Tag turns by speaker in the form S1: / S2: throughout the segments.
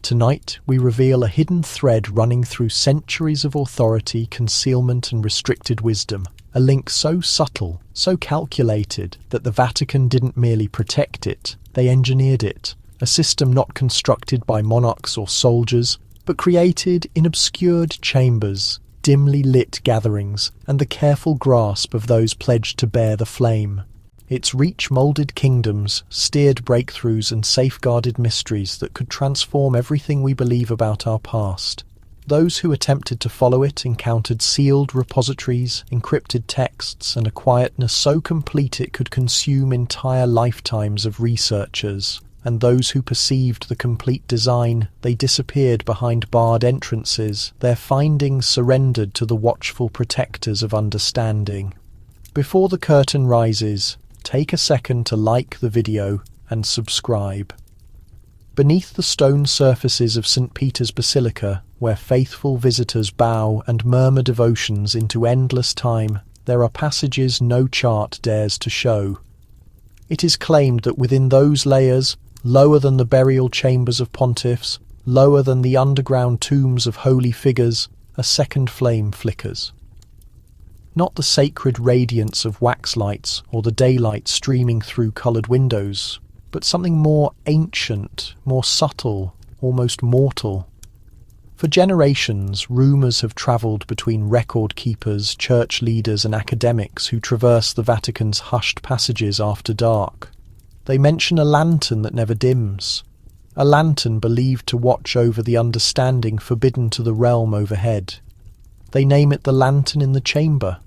S1: Tonight, we reveal a hidden thread running through centuries of authority, concealment, and restricted wisdom. A link so subtle, so calculated, that the Vatican didn't merely protect it, they engineered it. A system not constructed by monarchs or soldiers, but created in obscured chambers, dimly lit gatherings, and the careful grasp of those pledged to bear the flame. Its reach moulded kingdoms, steered breakthroughs, and safeguarded mysteries that could transform everything we believe about our past. Those who attempted to follow it encountered sealed repositories, encrypted texts, and a quietness so complete it could consume entire lifetimes of researchers. And those who perceived the complete design, they disappeared behind barred entrances, their findings surrendered to the watchful protectors of understanding. Before the curtain rises, take a second to like the video and subscribe. Beneath the stone surfaces of St. Peter's Basilica, where faithful visitors bow and murmur devotions into endless time, there are passages no chart dares to show. It is claimed that within those layers, lower than the burial chambers of pontiffs, lower than the underground tombs of holy figures, a second flame flickers. Not the sacred radiance of wax lights or the daylight streaming through coloured windows, but something more ancient, more subtle, almost mortal. For generations, rumours have travelled between record keepers, church leaders and academics who traverse the Vatican's hushed passages after dark. They mention a lantern that never dims, a lantern believed to watch over the understanding forbidden to the realm overhead. They name it the lantern in the chamber.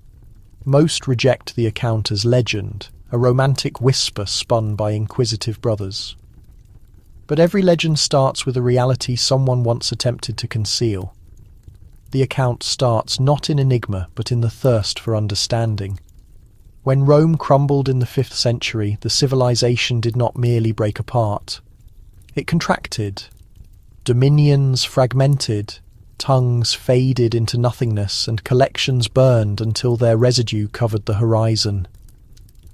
S1: Most reject the account as legend, a romantic whisper spun by inquisitive brothers. But every legend starts with a reality someone once attempted to conceal. The account starts not in enigma, but in the thirst for understanding. When Rome crumbled in the 5th century, the civilization did not merely break apart. It contracted. Dominions fragmented, tongues faded into nothingness, and collections burned until their residue covered the horizon.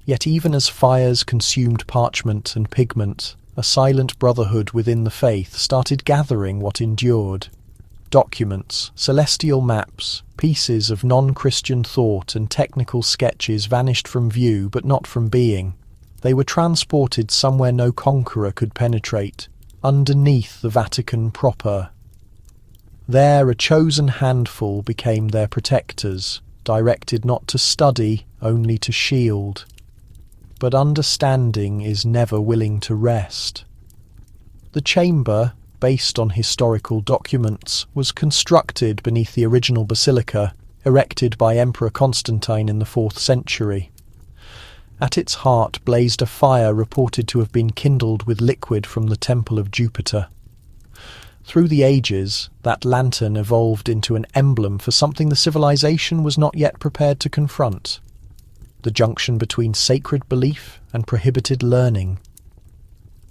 S1: Yet even as fires consumed parchment and pigment, a silent brotherhood within the faith started gathering what endured. Documents, celestial maps, pieces of non-Christian thought and technical sketches vanished from view but not from being. They were transported somewhere no conqueror could penetrate, underneath the Vatican proper. There a chosen handful became their protectors, directed not to study, only to shield. But understanding is never willing to rest. The chamber, based on historical documents, was constructed beneath the original basilica, erected by Emperor Constantine in the 4th century. At its heart blazed a fire reported to have been kindled with liquid from the temple of Jupiter. Through the ages, that lantern evolved into an emblem for something the civilization was not yet prepared to confront: the junction between sacred belief and prohibited learning.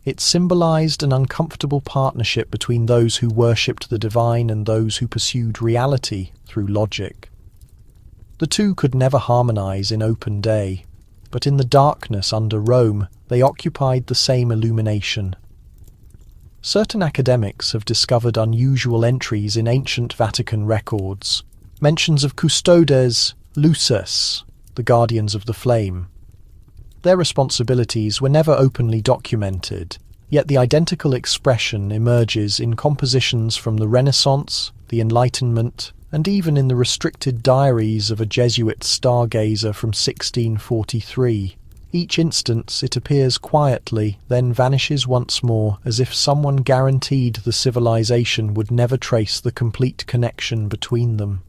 S1: It symbolized an uncomfortable partnership between those who worshipped the divine and those who pursued reality through logic. The two could never harmonize in open day, but in the darkness under Rome, they occupied the same illumination. Certain academics have discovered unusual entries in ancient Vatican records, mentions of custodes lucis, the guardians of the flame. Their responsibilities were never openly documented, yet the identical expression emerges in compositions from the Renaissance, the Enlightenment, and even in the restricted diaries of a Jesuit stargazer from 1643. Each instance it appears quietly, then vanishes once more, as if someone guaranteed the civilization would never trace the complete connection between them.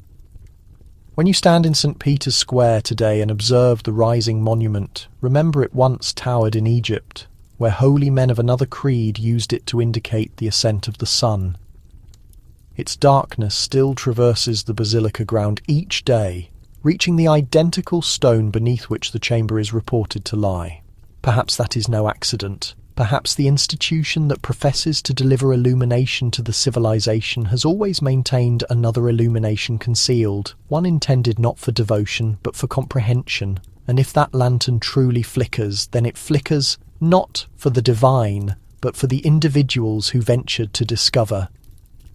S1: When you stand in St. Peter's Square today and observe the rising monument, remember it once towered in Egypt, where holy men of another creed used it to indicate the ascent of the sun. Its darkness still traverses the basilica ground each day, reaching the identical stone beneath which the chamber is reported to lie. Perhaps that is no accident. Perhaps the institution that professes to deliver illumination to the civilization has always maintained another illumination concealed, one intended not for devotion but for comprehension. And if that lantern truly flickers, then it flickers not for the divine, but for the individuals who ventured to discover.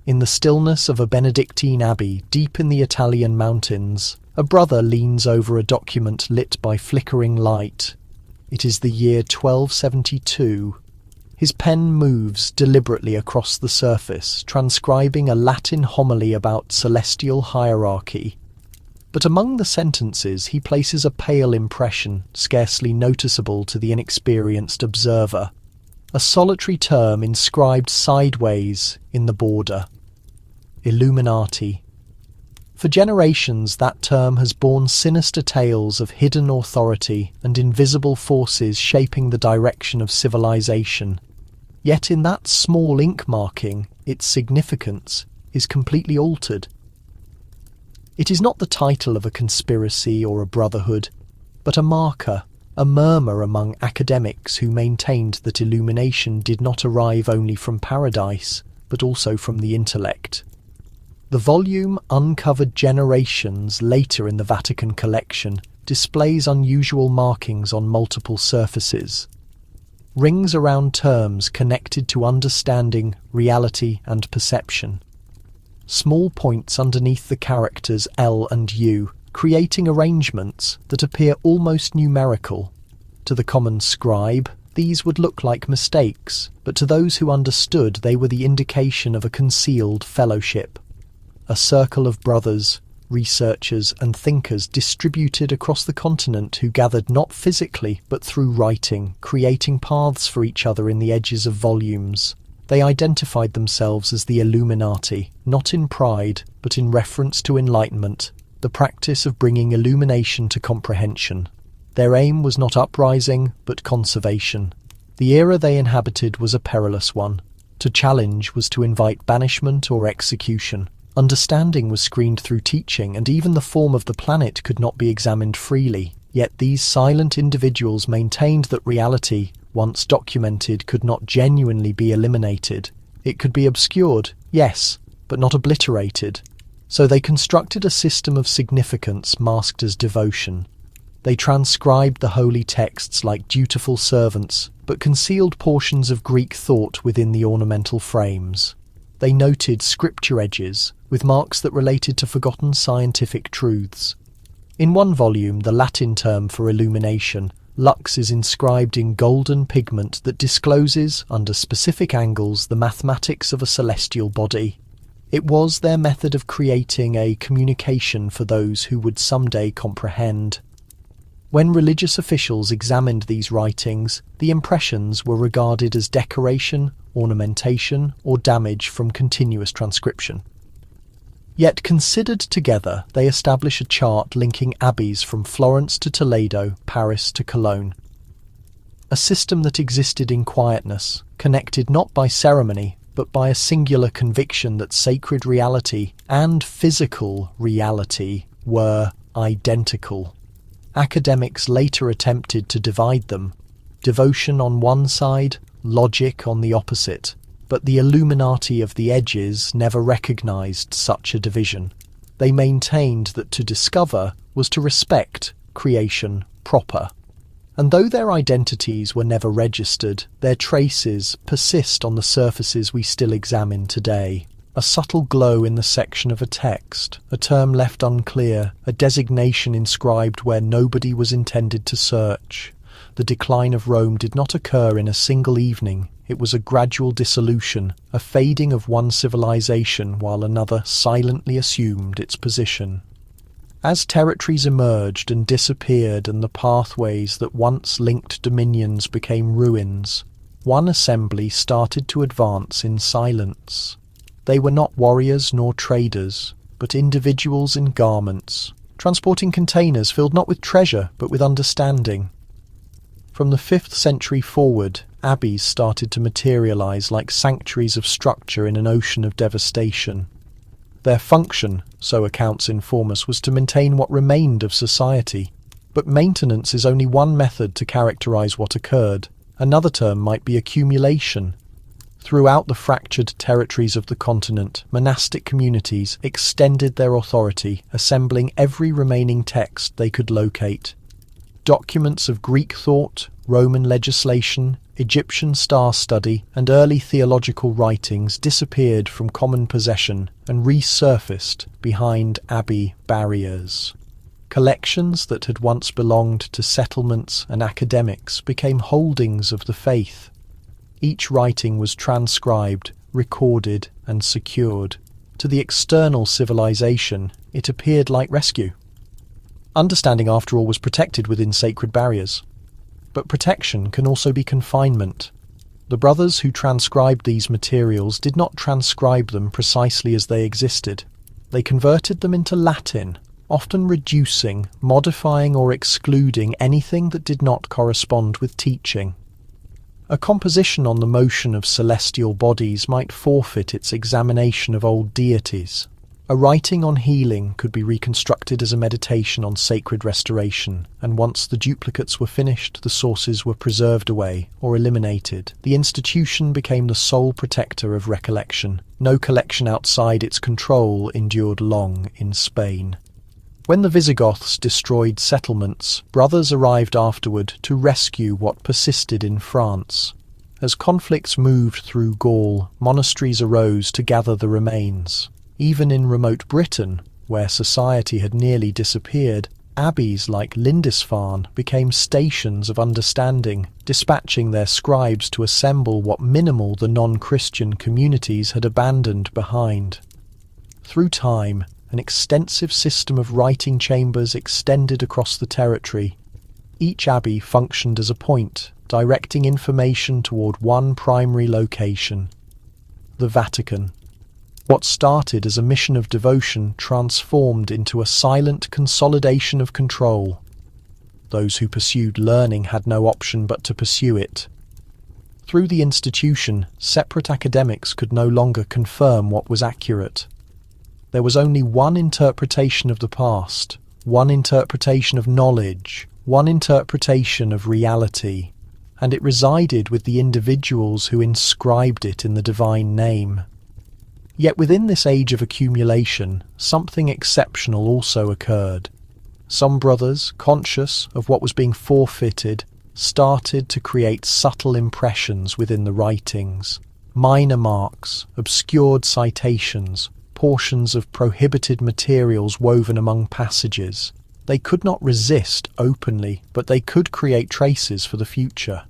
S1: In the stillness of a Benedictine abbey deep in the Italian mountains, a brother leans over a document lit by flickering light. It is the year 1272. His pen moves deliberately across the surface, transcribing a Latin homily about celestial hierarchy. But among the sentences he places a pale impression, scarcely noticeable to the inexperienced observer. A solitary term inscribed sideways in the border. Illuminati. For generations that term has borne sinister tales of hidden authority and invisible forces shaping the direction of civilization. Yet in that small ink marking, its significance is completely altered. It is not the title of a conspiracy or a brotherhood, but a marker, a murmur among academics who maintained that illumination did not arrive only from paradise, but also from the intellect. The volume Uncovered Generations, later in the Vatican collection, displays unusual markings on multiple surfaces. Rings around terms connected to understanding, reality, and perception. Small points underneath the characters L and U, creating arrangements that appear almost numerical. To the common scribe, these would look like mistakes, but to those who understood, they were the indication of a concealed fellowship. A circle of brothers, researchers, and thinkers distributed across the continent who gathered not physically but through writing, creating paths for each other in the edges of volumes. They identified themselves as the Illuminati, not in pride, but in reference to enlightenment, the practice of bringing illumination to comprehension. Their aim was not uprising, but conservation. The era they inhabited was a perilous one. To challenge was to invite banishment or execution. Understanding was screened through teaching, and even the form of the planet could not be examined freely. Yet these silent individuals maintained that reality, once documented, could not genuinely be eliminated. It could be obscured, yes, but not obliterated. So they constructed a system of significance masked as devotion. They transcribed the holy texts like dutiful servants, but concealed portions of Greek thought within the ornamental frames. They noted scripture edges, with marks that related to forgotten scientific truths. In one volume, the Latin term for illumination, lux, is inscribed in golden pigment that discloses, under specific angles, the mathematics of a celestial body. It was their method of creating a communication for those who would someday comprehend. When religious officials examined these writings, the impressions were regarded as decoration, ornamentation, or damage from continuous transcription. Yet considered together, they establish a chart linking abbeys from Florence to Toledo, Paris to Cologne. A system that existed in quietness, connected not by ceremony, but by a singular conviction that sacred reality and physical reality were identical. Academics later attempted to divide them, devotion on one side, logic on the opposite, but the Illuminati of the edges never recognized such a division. They maintained that to discover was to respect creation proper. And though their identities were never registered, their traces persist on the surfaces we still examine today. A subtle glow in the section of a text, a term left unclear, a designation inscribed where nobody was intended to search. The decline of Rome did not occur in a single evening. It was a gradual dissolution, a fading of one civilization while another silently assumed its position. As territories emerged and disappeared and the pathways that once linked dominions became ruins, one assembly started to advance in silence. They were not warriors nor traders, but individuals in garments, transporting containers filled not with treasure but with understanding. From the 5th century forward, abbeys started to materialize like sanctuaries of structure in an ocean of devastation. Their function, so accounts inform us, was to maintain what remained of society. But maintenance is only one method to characterize what occurred. Another term might be accumulation. Throughout the fractured territories of the continent, monastic communities extended their authority, assembling every remaining text they could locate. Documents of Greek thought, Roman legislation, Egyptian star study, and early theological writings disappeared from common possession and resurfaced behind abbey barriers. Collections that had once belonged to settlements and academics became holdings of the faith. Each writing was transcribed, recorded, and secured. To the external civilization, it appeared like rescue. Understanding, after all, was protected within sacred barriers. But protection can also be confinement. The brothers who transcribed these materials did not transcribe them precisely as they existed. They converted them into Latin, often reducing, modifying, or excluding anything that did not correspond with teaching. A composition on the motion of celestial bodies might forfeit its examination of old deities. A writing on healing could be reconstructed as a meditation on sacred restoration, and once the duplicates were finished, the sources were preserved away or eliminated. The institution became the sole protector of recollection. No collection outside its control endured long in Spain. When the Visigoths destroyed settlements, brothers arrived afterward to rescue what persisted in France. As conflicts moved through Gaul, monasteries arose to gather the remains. Even in remote Britain, where society had nearly disappeared, abbeys like Lindisfarne became stations of understanding, dispatching their scribes to assemble what minimal the non-Christian communities had abandoned behind. Through time, an extensive system of writing chambers extended across the territory. Each abbey functioned as a point, directing information toward one primary location: the Vatican. What started as a mission of devotion transformed into a silent consolidation of control. Those who pursued learning had no option but to pursue it. Through the institution, separate academics could no longer confirm what was accurate. There was only one interpretation of the past, one interpretation of knowledge, one interpretation of reality, and it resided with the individuals who inscribed it in the divine name. Yet within this age of accumulation, something exceptional also occurred. Some brothers, conscious of what was being forfeited, started to create subtle impressions within the writings. Minor marks, obscured citations, portions of prohibited materials woven among passages. They could not resist openly, but they could create traces for the future.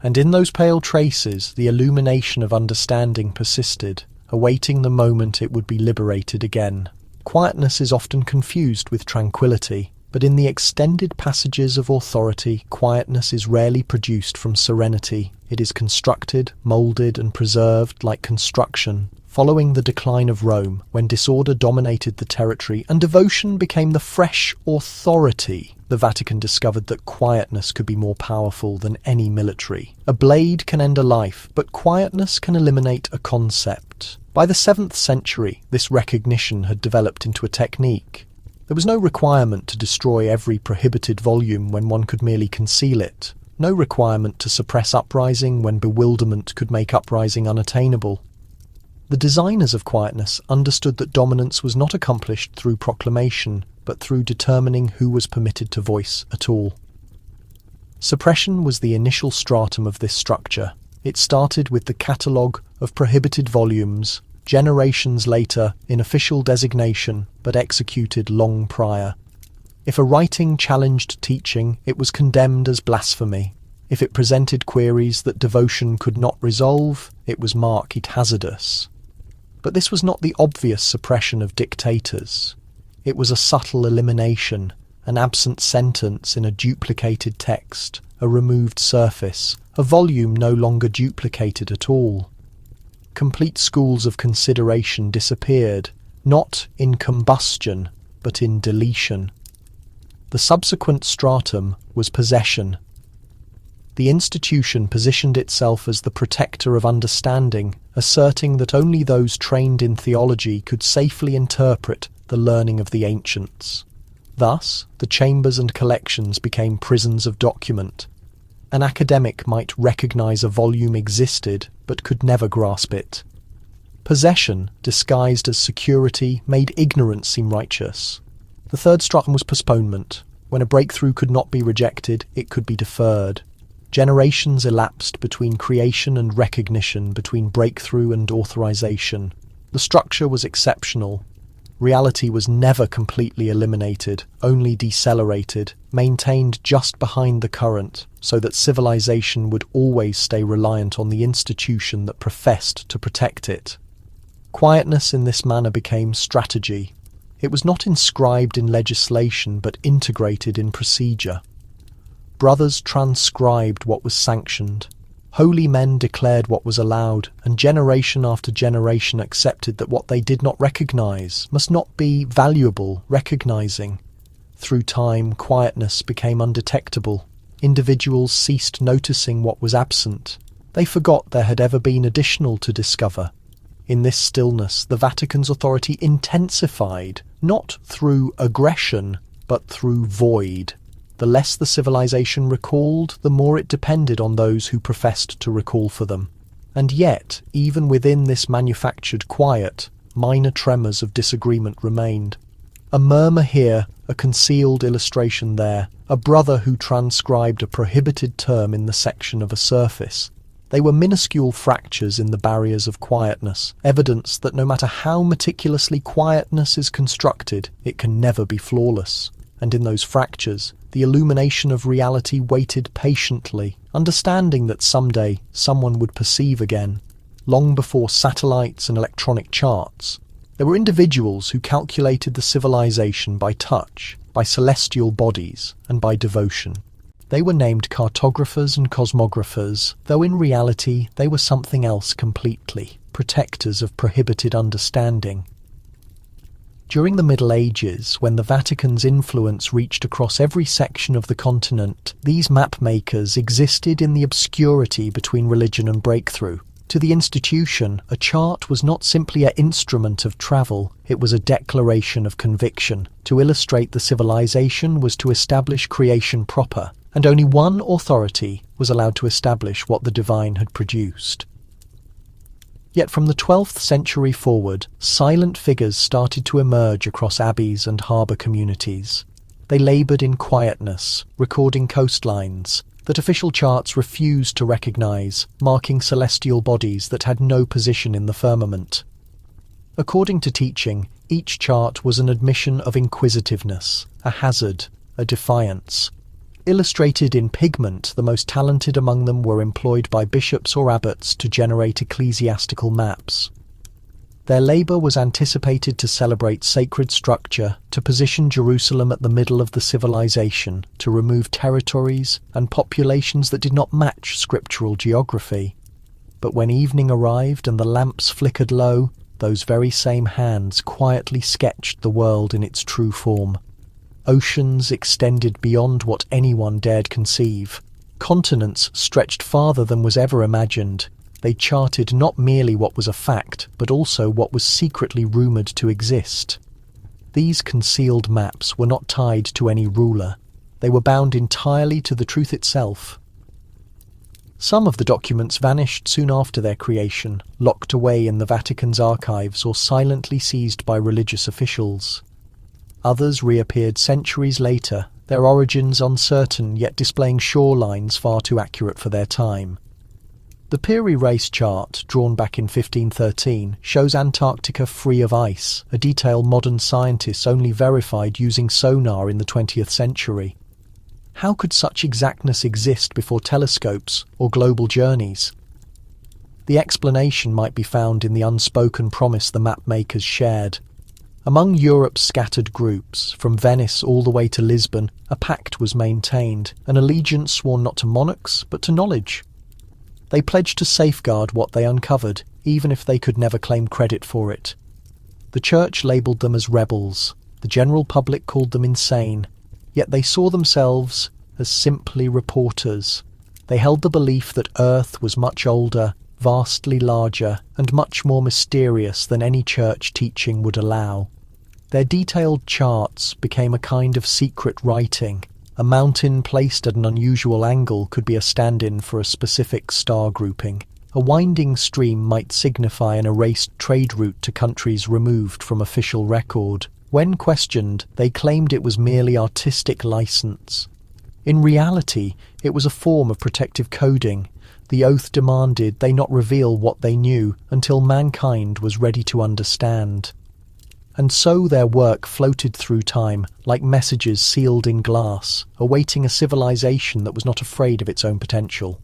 S1: And in those pale traces, the illumination of understanding persisted, awaiting the moment it would be liberated again. Quietness is often confused with tranquility, but in the extended passages of authority, quietness is rarely produced from serenity. It is constructed, moulded, and preserved like construction. Following the decline of Rome, when disorder dominated the territory and devotion became the fresh authority, the Vatican discovered that quietness could be more powerful than any military. A blade can end a life, but quietness can eliminate a concept. By the 7th century, this recognition had developed into a technique. There was no requirement to destroy every prohibited volume when one could merely conceal it. No requirement to suppress uprising when bewilderment could make uprising unattainable. The designers of quietness understood that dominance was not accomplished through proclamation, but through determining who was permitted to voice at all. Suppression was the initial stratum of this structure. It started with the catalogue of prohibited volumes, generations later in official designation, but executed long prior. If a writing challenged teaching, it was condemned as blasphemy. If it presented queries that devotion could not resolve, it was marked hazardous. But this was not the obvious suppression of dictators. It was a subtle elimination, an absent sentence in a duplicated text, a removed surface, a volume no longer duplicated at all. Complete schools of consideration disappeared, not in combustion, but in deletion. The subsequent stratum was possession. The institution positioned itself as the protector of understanding, asserting that only those trained in theology could safely interpret the learning of the ancients. Thus, the chambers and collections became prisons of document. An academic might recognize a volume existed, but could never grasp it. Possession, disguised as security, made ignorance seem righteous. The third stratum was postponement. When a breakthrough could not be rejected, it could be deferred. Generations elapsed between creation and recognition, between breakthrough and authorization. The structure was exceptional. Reality was never completely eliminated, only decelerated, maintained just behind the current, so that civilization would always stay reliant on the institution that professed to protect it. Quietness in this manner became strategy. It was not inscribed in legislation, but integrated in procedure. Brothers transcribed what was sanctioned. Holy men declared what was allowed, and generation after generation accepted that what they did not recognize must not be valuable recognizing. Through time, quietness became undetectable. Individuals ceased noticing what was absent. They forgot there had ever been additional to discover. In this stillness, the Vatican's authority intensified, not through aggression, but through void. The less the civilization recalled, the more it depended on those who professed to recall for them. And yet, even within this manufactured quiet, minor tremors of disagreement remained. A murmur here, a concealed illustration there, a brother who transcribed a prohibited term in the section of a surface. They were minuscule fractures in the barriers of quietness, evidence that no matter how meticulously quietness is constructed, it can never be flawless. And in those fractures, the illumination of reality waited patiently, understanding that someday someone would perceive again. Long before satellites and electronic charts, there were individuals who calculated the civilization by touch, by celestial bodies, and by devotion. They were named cartographers and cosmographers, though in reality they were something else completely, protectors of prohibited understanding. During the Middle Ages, when the Vatican's influence reached across every section of the continent, these map-makers existed in the obscurity between religion and breakthrough. To the institution, a chart was not simply an instrument of travel, it was a declaration of conviction. To illustrate the civilization was to establish creation proper, and only one authority was allowed to establish what the divine had produced. Yet from the 12th century forward, silent figures started to emerge across abbeys and harbour communities. They laboured in quietness, recording coastlines that official charts refused to recognise, marking celestial bodies that had no position in the firmament. According to teaching, each chart was an admission of inquisitiveness, a hazard, a defiance. Illustrated in pigment, the most talented among them were employed by bishops or abbots to generate ecclesiastical maps. Their labour was anticipated to celebrate sacred structure, to position Jerusalem at the middle of the civilization, to remove territories and populations that did not match scriptural geography. But when evening arrived and the lamps flickered low, those very same hands quietly sketched the world in its true form. Oceans extended beyond what anyone dared conceive. Continents stretched farther than was ever imagined. They charted not merely what was a fact, but also what was secretly rumoured to exist. These concealed maps were not tied to any ruler. They were bound entirely to the truth itself. Some of the documents vanished soon after their creation, locked away in the Vatican's archives or silently seized by religious officials. Others reappeared centuries later, their origins uncertain yet displaying shorelines far too accurate for their time. The Piri Reis chart, drawn back in 1513, shows Antarctica free of ice, a detail modern scientists only verified using sonar in the 20th century. How could such exactness exist before telescopes or global journeys? The explanation might be found in the unspoken promise the map-makers shared. Among Europe's scattered groups, from Venice all the way to Lisbon, a pact was maintained, an allegiance sworn not to monarchs, but to knowledge. They pledged to safeguard what they uncovered, even if they could never claim credit for it. The Church labelled them as rebels, the general public called them insane, yet they saw themselves as simply reporters. They held the belief that Earth was much older, vastly larger, and much more mysterious than any church teaching would allow. Their detailed charts became a kind of secret writing. A mountain placed at an unusual angle could be a stand-in for a specific star grouping. A winding stream might signify an erased trade route to countries removed from official record. When questioned, they claimed it was merely artistic license. In reality, it was a form of protective coding. The oath demanded they not reveal what they knew until mankind was ready to understand. And so their work floated through time like messages sealed in glass, awaiting a civilization that was not afraid of its own potential.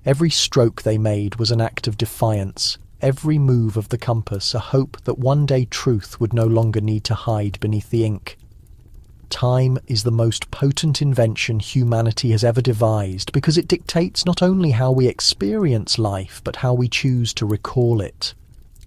S1: Every stroke they made was an act of defiance, every move of the compass a hope that one day truth would no longer need to hide beneath the ink. Time is the most potent invention humanity has ever devised because it dictates not only how we experience life, but how we choose to recall it.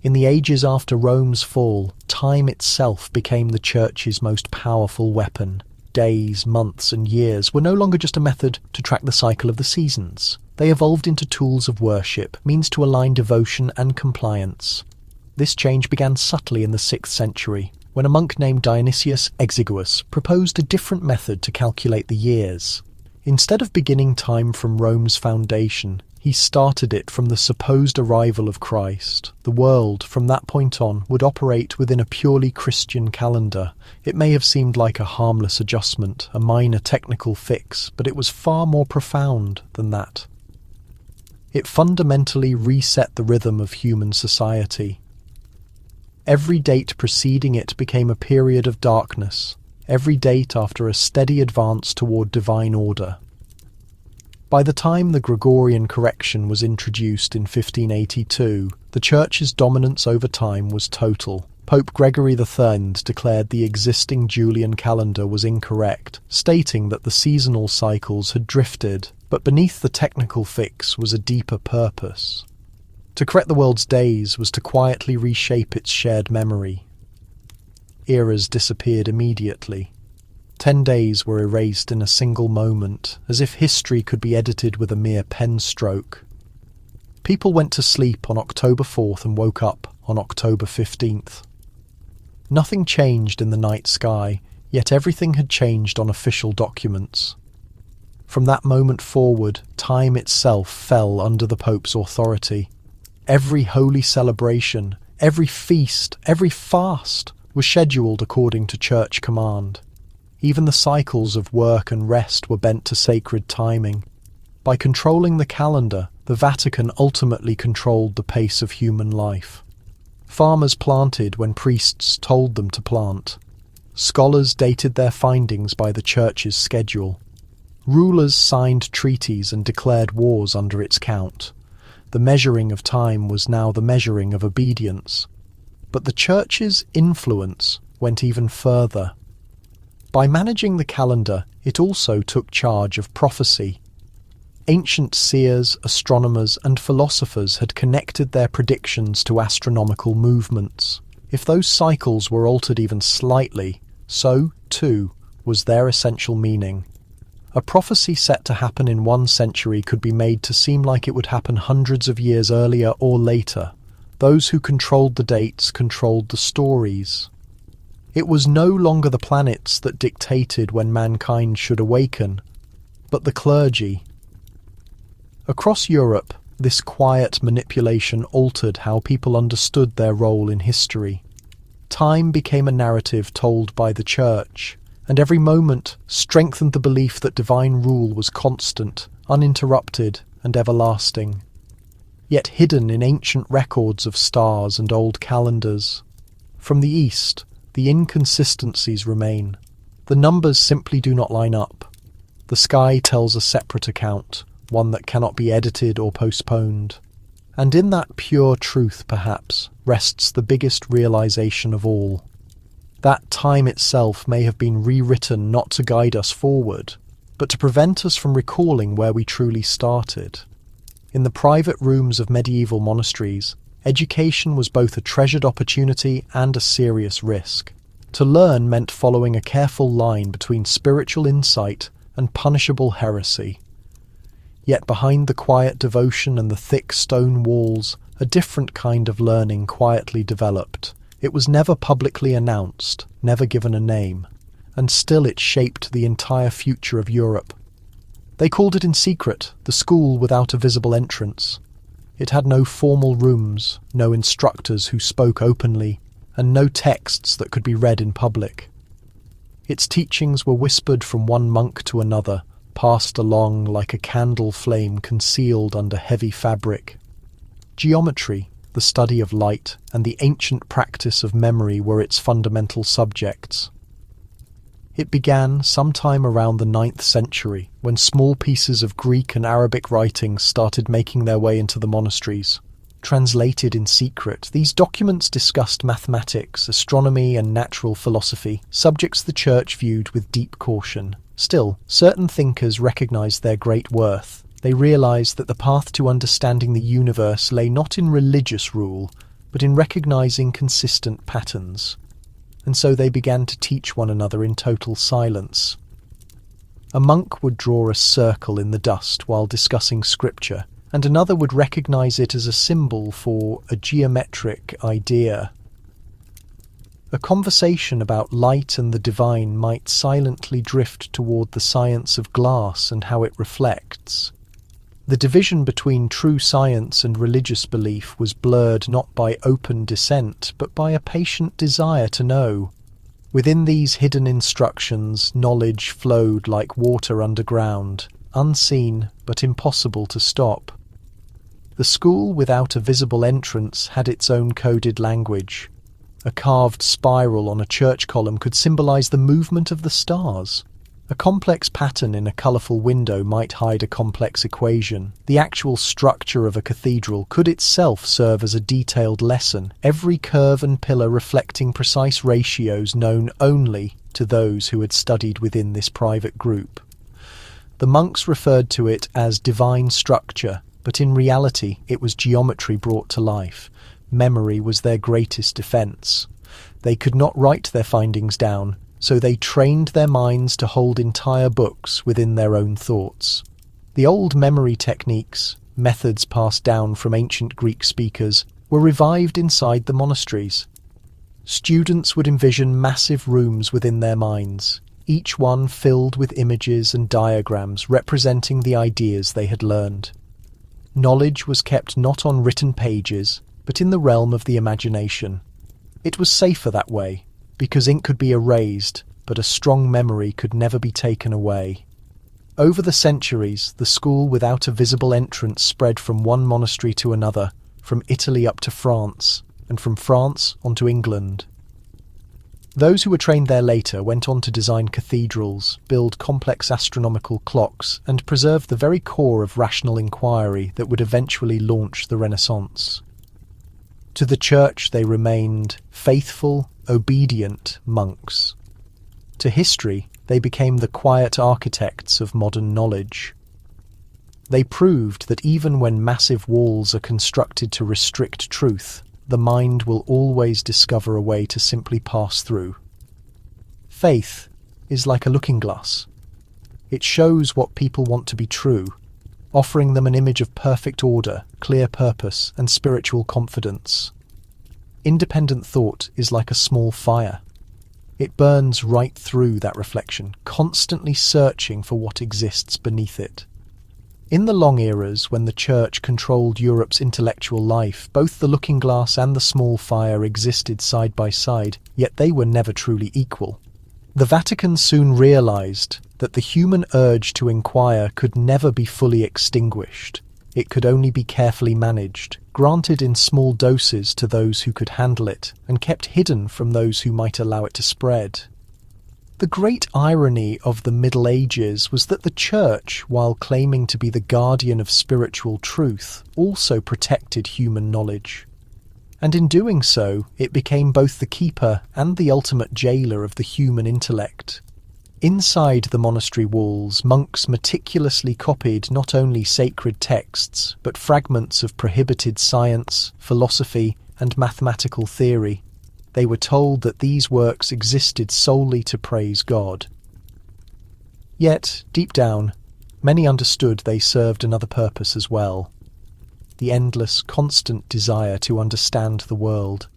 S1: In the ages after Rome's fall, time itself became the Church's most powerful weapon. Days, months, and years were no longer just a method to track the cycle of the seasons. They evolved into tools of worship, means to align devotion and compliance. This change began subtly in the 6th century, when a monk named Dionysius Exiguus proposed a different method to calculate the years. Instead of beginning time from Rome's foundation, he started it from the supposed arrival of Christ. The world, from that point on, would operate within a purely Christian calendar. It may have seemed like a harmless adjustment, a minor technical fix, but it was far more profound than that. It fundamentally reset the rhythm of human society. Every date preceding it became a period of darkness, every date after a steady advance toward divine order. By the time the Gregorian correction was introduced in 1582, the Church's dominance over time was total. Pope Gregory III declared the existing Julian calendar was incorrect, stating that the seasonal cycles had drifted, but beneath the technical fix was a deeper purpose. To correct the world's days was to quietly reshape its shared memory. Eras disappeared immediately. 10 days were erased in a single moment, as if history could be edited with a mere pen stroke. People went to sleep on October 4th and woke up on October 15th. Nothing changed in the night sky, yet everything had changed on official documents. From that moment forward, time itself fell under the Pope's authority. Every holy celebration, every feast, every fast was scheduled according to Church command. Even the cycles of work and rest were bent to sacred timing. By controlling the calendar, the Vatican ultimately controlled the pace of human life. Farmers planted when priests told them to plant. Scholars dated their findings by the Church's schedule. Rulers signed treaties and declared wars under its count. The measuring of time was now the measuring of obedience. But the Church's influence went even further. By managing the calendar, it also took charge of prophecy. Ancient seers, astronomers, and philosophers had connected their predictions to astronomical movements. If those cycles were altered even slightly, so, too, was their essential meaning. A prophecy set to happen in 1 century could be made to seem like it would happen hundreds of years earlier or later. Those who controlled the dates controlled the stories. It was no longer the planets that dictated when mankind should awaken, but the clergy. Across Europe, this quiet manipulation altered how people understood their role in history. Time became a narrative told by the Church, and every moment strengthened the belief that divine rule was constant, uninterrupted, and everlasting. Yet hidden in ancient records of stars and old calendars. From the East, the inconsistencies remain. The numbers simply do not line up. The sky tells a separate account, one that cannot be edited or postponed. And in that pure truth, perhaps, rests the biggest realization of all. That time itself may have been rewritten not to guide us forward, but to prevent us from recalling where we truly started. In the private rooms of medieval monasteries, education was both a treasured opportunity and a serious risk. To learn meant following a careful line between spiritual insight and punishable heresy. Yet behind the quiet devotion and the thick stone walls, a different kind of learning quietly developed. It was never publicly announced, never given a name, and still it shaped the entire future of Europe. They called it in secret, the school without a visible entrance. It had no formal rooms, no instructors who spoke openly, and no texts that could be read in public. Its teachings were whispered from one monk to another, passed along like a candle flame concealed under heavy fabric. Geometry, the study of light, and the ancient practice of memory were its fundamental subjects. It began sometime around the 9th century, when small pieces of Greek and Arabic writings started making their way into the monasteries. Translated in secret, these documents discussed mathematics, astronomy, and natural philosophy, subjects the Church viewed with deep caution. Still, certain thinkers recognized their great worth. They realized that the path to understanding the universe lay not in religious rule, but in recognizing consistent patterns. And so they began to teach one another in total silence. A monk would draw a circle in the dust while discussing scripture, and another would recognize it as a symbol for a geometric idea. A conversation about light and the divine might silently drift toward the science of glass and how it reflects. The division between true science and religious belief was blurred not by open dissent, but by a patient desire to know. Within these hidden instructions, knowledge flowed like water underground, unseen but impossible to stop. The school without a visible entrance had its own coded language. A carved spiral on a church column could symbolize the movement of the stars. A complex pattern in a colourful window might hide a complex equation. The actual structure of a cathedral could itself serve as a detailed lesson, every curve and pillar reflecting precise ratios known only to those who had studied within this private group. The monks referred to it as divine structure, but in reality it was geometry brought to life. Memory was their greatest defence. They could not write their findings down, so they trained their minds to hold entire books within their own thoughts. The old memory techniques, methods passed down from ancient Greek speakers, were revived inside the monasteries. Students would envision massive rooms within their minds, each one filled with images and diagrams representing the ideas they had learned. Knowledge was kept not on written pages, but in the realm of the imagination. It was safer that way, because ink could be erased, but a strong memory could never be taken away. Over the centuries, the school without a visible entrance spread from one monastery to another, from Italy up to France, and from France onto England. Those who were trained there later went on to design cathedrals, build complex astronomical clocks, and preserve the very core of rational inquiry that would eventually launch the Renaissance. To the Church they remained faithful, obedient monks. To history they became the quiet architects of modern knowledge. They proved that even when massive walls are constructed to restrict truth, the mind will always discover a way to simply pass through. Faith is like a looking glass. It shows what people want to be true, offering them an image of perfect order, clear purpose, and spiritual confidence. Independent thought is like a small fire. It burns right through that reflection, constantly searching for what exists beneath it. In the long eras when the Church controlled Europe's intellectual life, both the looking glass and the small fire existed side by side, yet they were never truly equal. The Vatican soon realized that the human urge to inquire could never be fully extinguished. It could only be carefully managed, granted in small doses to those who could handle it, and kept hidden from those who might allow it to spread. The great irony of the Middle Ages was that the Church, while claiming to be the guardian of spiritual truth, also protected human knowledge. And in doing so, it became both the keeper and the ultimate jailer of the human intellect. Inside the monastery walls, monks meticulously copied not only sacred texts, but fragments of prohibited science, philosophy, and mathematical theory. They were told that these works existed solely to praise God. Yet, deep down, many understood they served another purpose as well: the endless, constant desire to understand the world.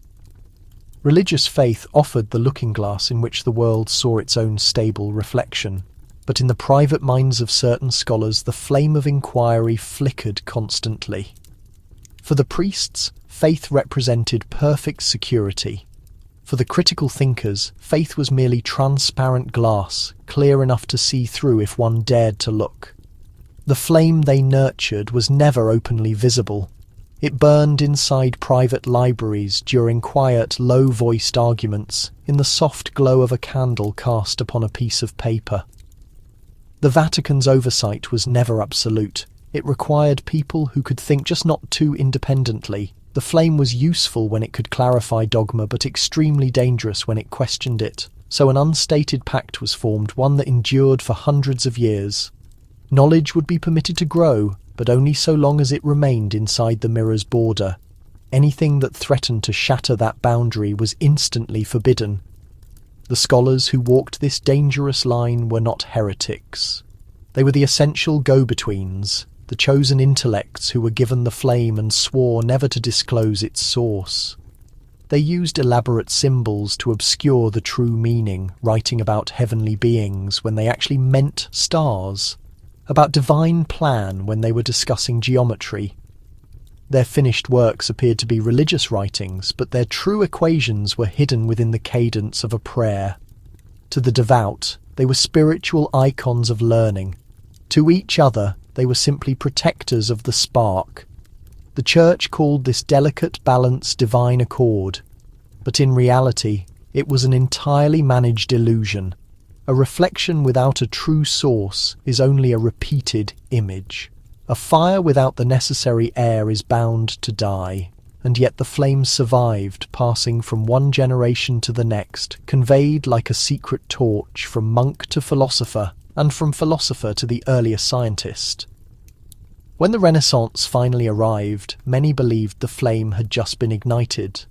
S1: Religious faith offered the looking glass in which the world saw its own stable reflection, but in the private minds of certain scholars the flame of inquiry flickered constantly. For the priests, faith represented perfect security. For the critical thinkers, faith was merely transparent glass, clear enough to see through if one dared to look. The flame they nurtured was never openly visible. It burned inside private libraries during quiet, low-voiced arguments, in the soft glow of a candle cast upon a piece of paper. The Vatican's oversight was never absolute. It required people who could think just not too independently. The flame was useful when it could clarify dogma, but extremely dangerous when it questioned it. So an unstated pact was formed, one that endured for hundreds of years. Knowledge would be permitted to grow, but only so long as it remained inside the mirror's border. Anything that threatened to shatter that boundary was instantly forbidden. The scholars who walked this dangerous line were not heretics. They were the essential go-betweens, the chosen intellects who were given the flame and swore never to disclose its source. They used elaborate symbols to obscure the true meaning, writing about heavenly beings when they actually meant stars, about divine plan when they were discussing geometry. Their finished works appeared to be religious writings, but their true equations were hidden within the cadence of a prayer. To the devout, they were spiritual icons of learning. To each other, they were simply protectors of the spark. The Church called this delicate balance divine accord, but in reality, it was an entirely managed illusion. A reflection without a true source is only a repeated image. A fire without the necessary air is bound to die, and yet the flame survived, passing from one generation to the next, conveyed like a secret torch from monk to philosopher, and from philosopher to the earlier scientist. When the Renaissance finally arrived, many believed the flame had just been ignited.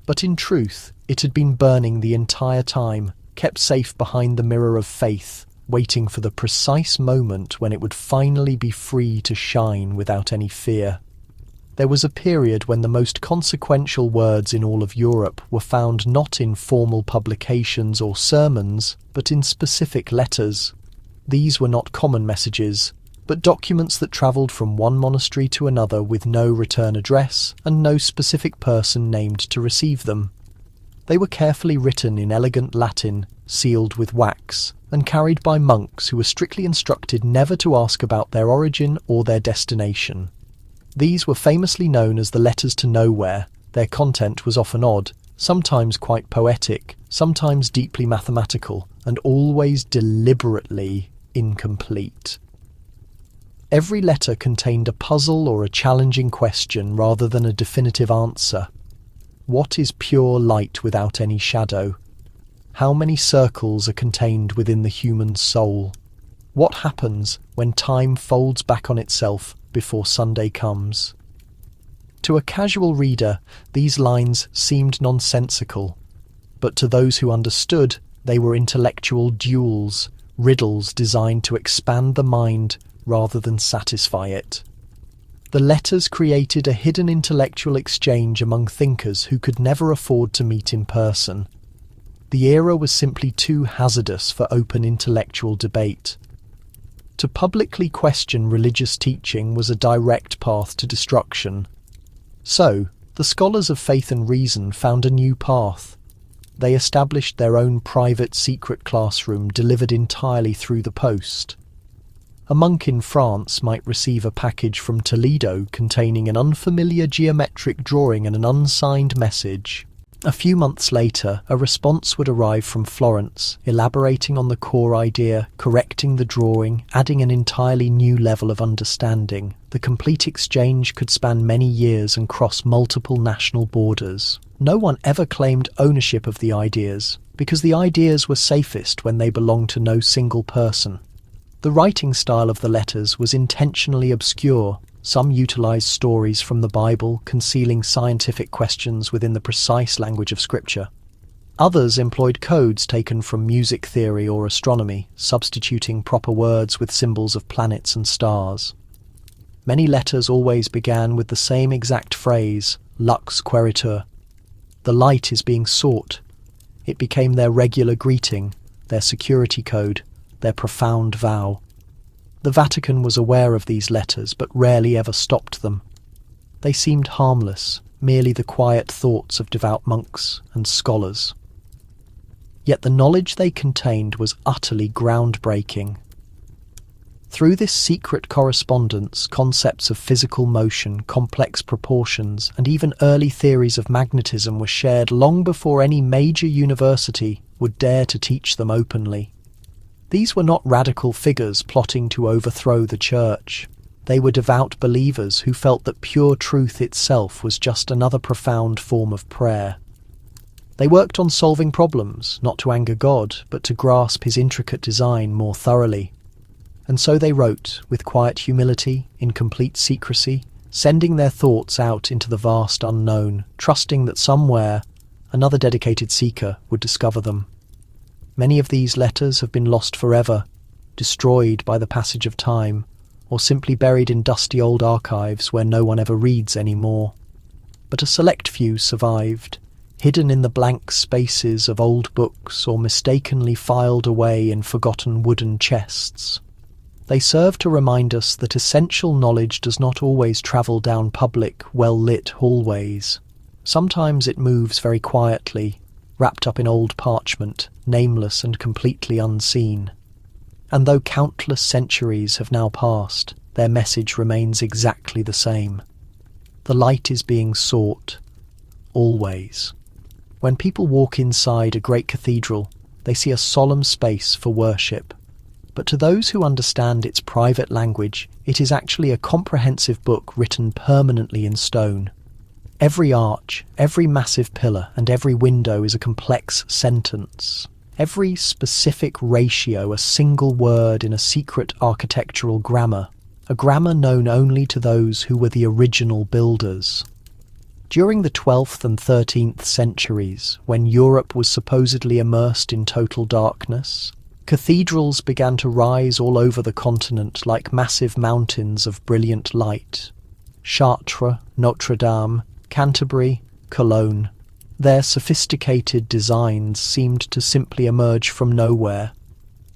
S1: But in truth, it had been burning the entire time, kept safe behind the mirror of faith, waiting for the precise moment when it would finally be free to shine without any fear. There was a period when the most consequential words in all of Europe were found not in formal publications or sermons, but in specific letters. These were not common messages, but documents that travelled from one monastery to another with no return address and no specific person named to receive them. They were carefully written in elegant Latin, sealed with wax, and carried by monks who were strictly instructed never to ask about their origin or their destination. These were famously known as the Letters to Nowhere. Their content was often odd, sometimes quite poetic, sometimes deeply mathematical, and always deliberately incomplete. Every letter contained a puzzle or a challenging question rather than a definitive answer. What is pure light without any shadow? How many circles are contained within the human soul? What happens when time folds back on itself before Sunday comes? To a casual reader, these lines seemed nonsensical, but to those who understood, they were intellectual duels, riddles designed to expand the mind rather than satisfy it. The letters created a hidden intellectual exchange among thinkers who could never afford to meet in person. The era was simply too hazardous for open intellectual debate. To publicly question religious teaching was a direct path to destruction. So, the scholars of faith and reason found a new path. They established their own private secret classroom delivered entirely through the post. A monk in France might receive a package from Toledo containing an unfamiliar geometric drawing and an unsigned message. A few months later, a response would arrive from Florence, elaborating on the core idea, correcting the drawing, adding an entirely new level of understanding. The complete exchange could span many years and cross multiple national borders. No one ever claimed ownership of the ideas, because the ideas were safest when they belonged to no single person. The writing style of the letters was intentionally obscure. Some utilized stories from the Bible, concealing scientific questions within the precise language of Scripture. Others employed codes taken from music theory or astronomy, substituting proper words with symbols of planets and stars. Many letters always began with the same exact phrase, lux queritur. The light is being sought. It became their regular greeting, their security code, their profound vow. The Vatican was aware of these letters, but rarely ever stopped them. They seemed harmless, merely the quiet thoughts of devout monks and scholars. Yet the knowledge they contained was utterly groundbreaking. Through this secret correspondence, concepts of physical motion, complex proportions, and even early theories of magnetism were shared long before any major university would dare to teach them openly. These were not radical figures plotting to overthrow the church. They were devout believers who felt that pure truth itself was just another profound form of prayer. They worked on solving problems, not to anger God, but to grasp his intricate design more thoroughly. And so they wrote, with quiet humility, in complete secrecy, sending their thoughts out into the vast unknown, trusting that somewhere another dedicated seeker would discover them. Many of these letters have been lost forever, destroyed by the passage of time, or simply buried in dusty old archives where no one ever reads anymore. But a select few survived, hidden in the blank spaces of old books or mistakenly filed away in forgotten wooden chests. They serve to remind us that essential knowledge does not always travel down public, well-lit hallways. Sometimes it moves very quietly, wrapped up in old parchment, nameless and completely unseen. And though countless centuries have now passed, their message remains exactly the same. The light is being sought, always. When people walk inside a great cathedral, they see a solemn space for worship. But to those who understand its private language, it is actually a comprehensive book written permanently in stone. Every arch, every massive pillar, and every window is a complex sentence. Every specific ratio a single word in a secret architectural grammar, a grammar known only to those who were the original builders. During the 12th and 13th centuries, when Europe was supposedly immersed in total darkness, cathedrals began to rise all over the continent like massive mountains of brilliant light. Chartres, Notre Dame, Canterbury, Cologne. Their sophisticated designs seemed to simply emerge from nowhere.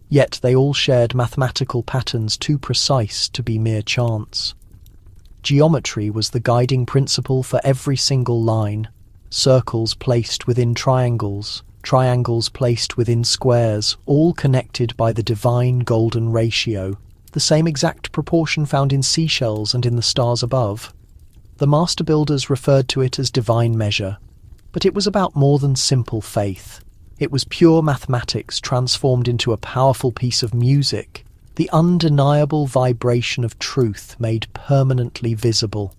S1: Yet they all shared mathematical patterns too precise to be mere chance. Geometry was the guiding principle for every single line. Circles placed within triangles, triangles placed within squares, all connected by the divine golden ratio, the same exact proportion found in seashells and in the stars above. The master builders referred to it as divine measure, but it was about more than simple faith. It was pure mathematics transformed into a powerful piece of music, the undeniable vibration of truth made permanently visible.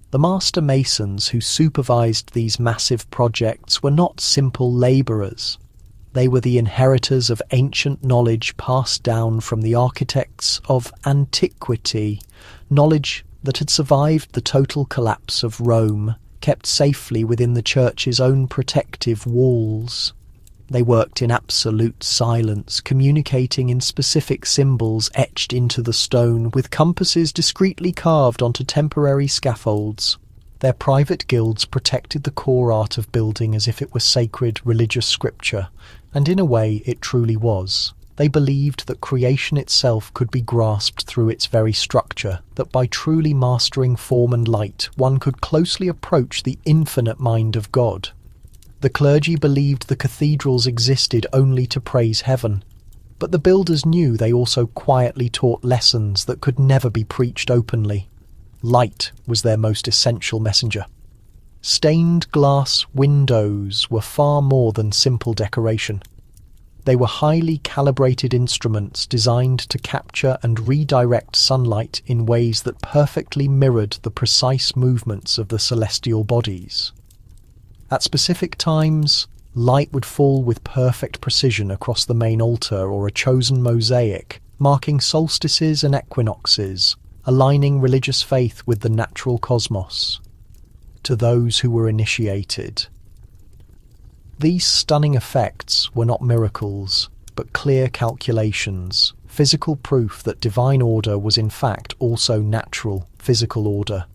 S1: The master masons who supervised these massive projects were not simple labourers. They were the inheritors of ancient knowledge passed down from the architects of antiquity, knowledge that had survived the total collapse of Rome, kept safely within the church's own protective walls. They worked in absolute silence, communicating in specific symbols etched into the stone, with compasses discreetly carved onto temporary scaffolds. Their private guilds protected the core art of building as if it were sacred religious scripture, and in a way it truly was. They believed that creation itself could be grasped through its very structure, that by truly mastering form and light, one could closely approach the infinite mind of God. The clergy believed the cathedrals existed only to praise heaven, but the builders knew they also quietly taught lessons that could never be preached openly. Light was their most essential messenger. Stained glass windows were far more than simple decoration. They were highly calibrated instruments designed to capture and redirect sunlight in ways that perfectly mirrored the precise movements of the celestial bodies. At specific times, light would fall with perfect precision across the main altar or a chosen mosaic, marking solstices and equinoxes, aligning religious faith with the natural cosmos. To those who were initiated, these stunning effects were not miracles, but clear calculations, physical proof that divine order was in fact also natural, physical order.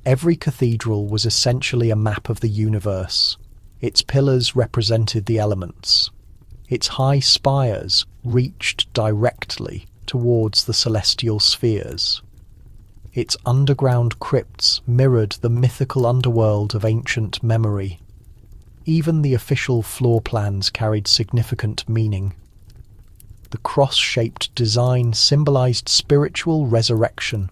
S1: Every cathedral was essentially a map of the universe. Its pillars represented the elements. Its high spires reached directly towards the celestial spheres. Its underground crypts mirrored the mythical underworld of ancient memory. Even the official floor plans carried significant meaning. The cross-shaped design symbolized spiritual resurrection.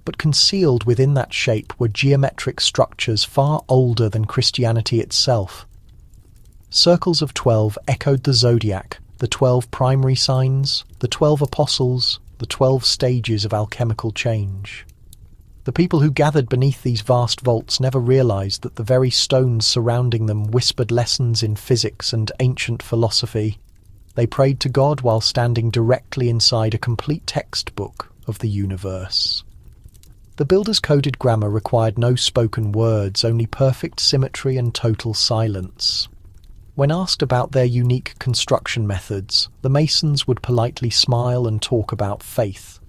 S1: But concealed within that shape were geometric structures far older than Christianity itself. Circles of 12 echoed the zodiac, the 12 primary signs, the 12 apostles, the 12 stages of alchemical change. The people who gathered beneath these vast vaults never realized that the very stones surrounding them whispered lessons in physics and ancient philosophy. They prayed to God while standing directly inside a complete textbook of the universe. The builders' coded grammar required no spoken words, only perfect symmetry and total silence. When asked about their unique construction methods, the masons would politely smile and talk about faith.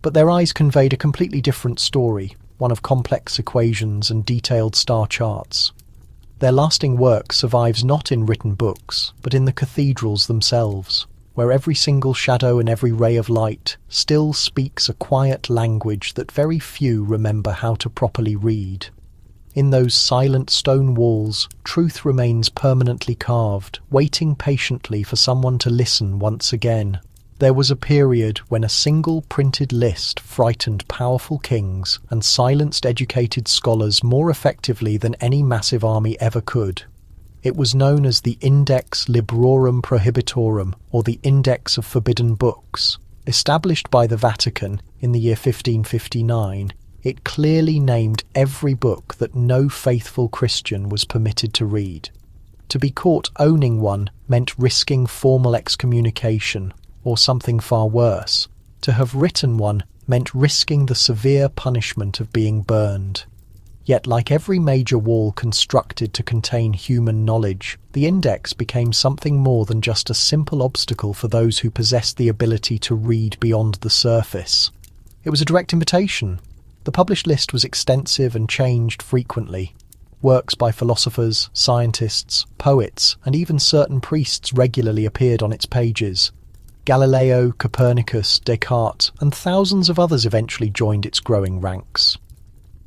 S1: But their eyes conveyed a completely different story, one of complex equations and detailed star charts. Their lasting work survives not in written books, but in the cathedrals themselves, where every single shadow and every ray of light still speaks a quiet language that very few remember how to properly read. In those silent stone walls, truth remains permanently carved, waiting patiently for someone to listen once again. There was a period when a single printed list frightened powerful kings and silenced educated scholars more effectively than any massive army ever could. It was known as the Index Librorum Prohibitorum, or the Index of Forbidden Books. Established by the Vatican in the year 1559, it clearly named every book that no faithful Christian was permitted to read. To be caught owning one meant risking formal excommunication, or something far worse. To have written one meant risking the severe punishment of being burned. Yet, like every major wall constructed to contain human knowledge, the Index became something more than just a simple obstacle for those who possessed the ability to read beyond the surface. It was a direct invitation. The published list was extensive and changed frequently. Works by philosophers, scientists, poets, and even certain priests regularly appeared on its pages. Galileo, Copernicus, Descartes, and thousands of others eventually joined its growing ranks.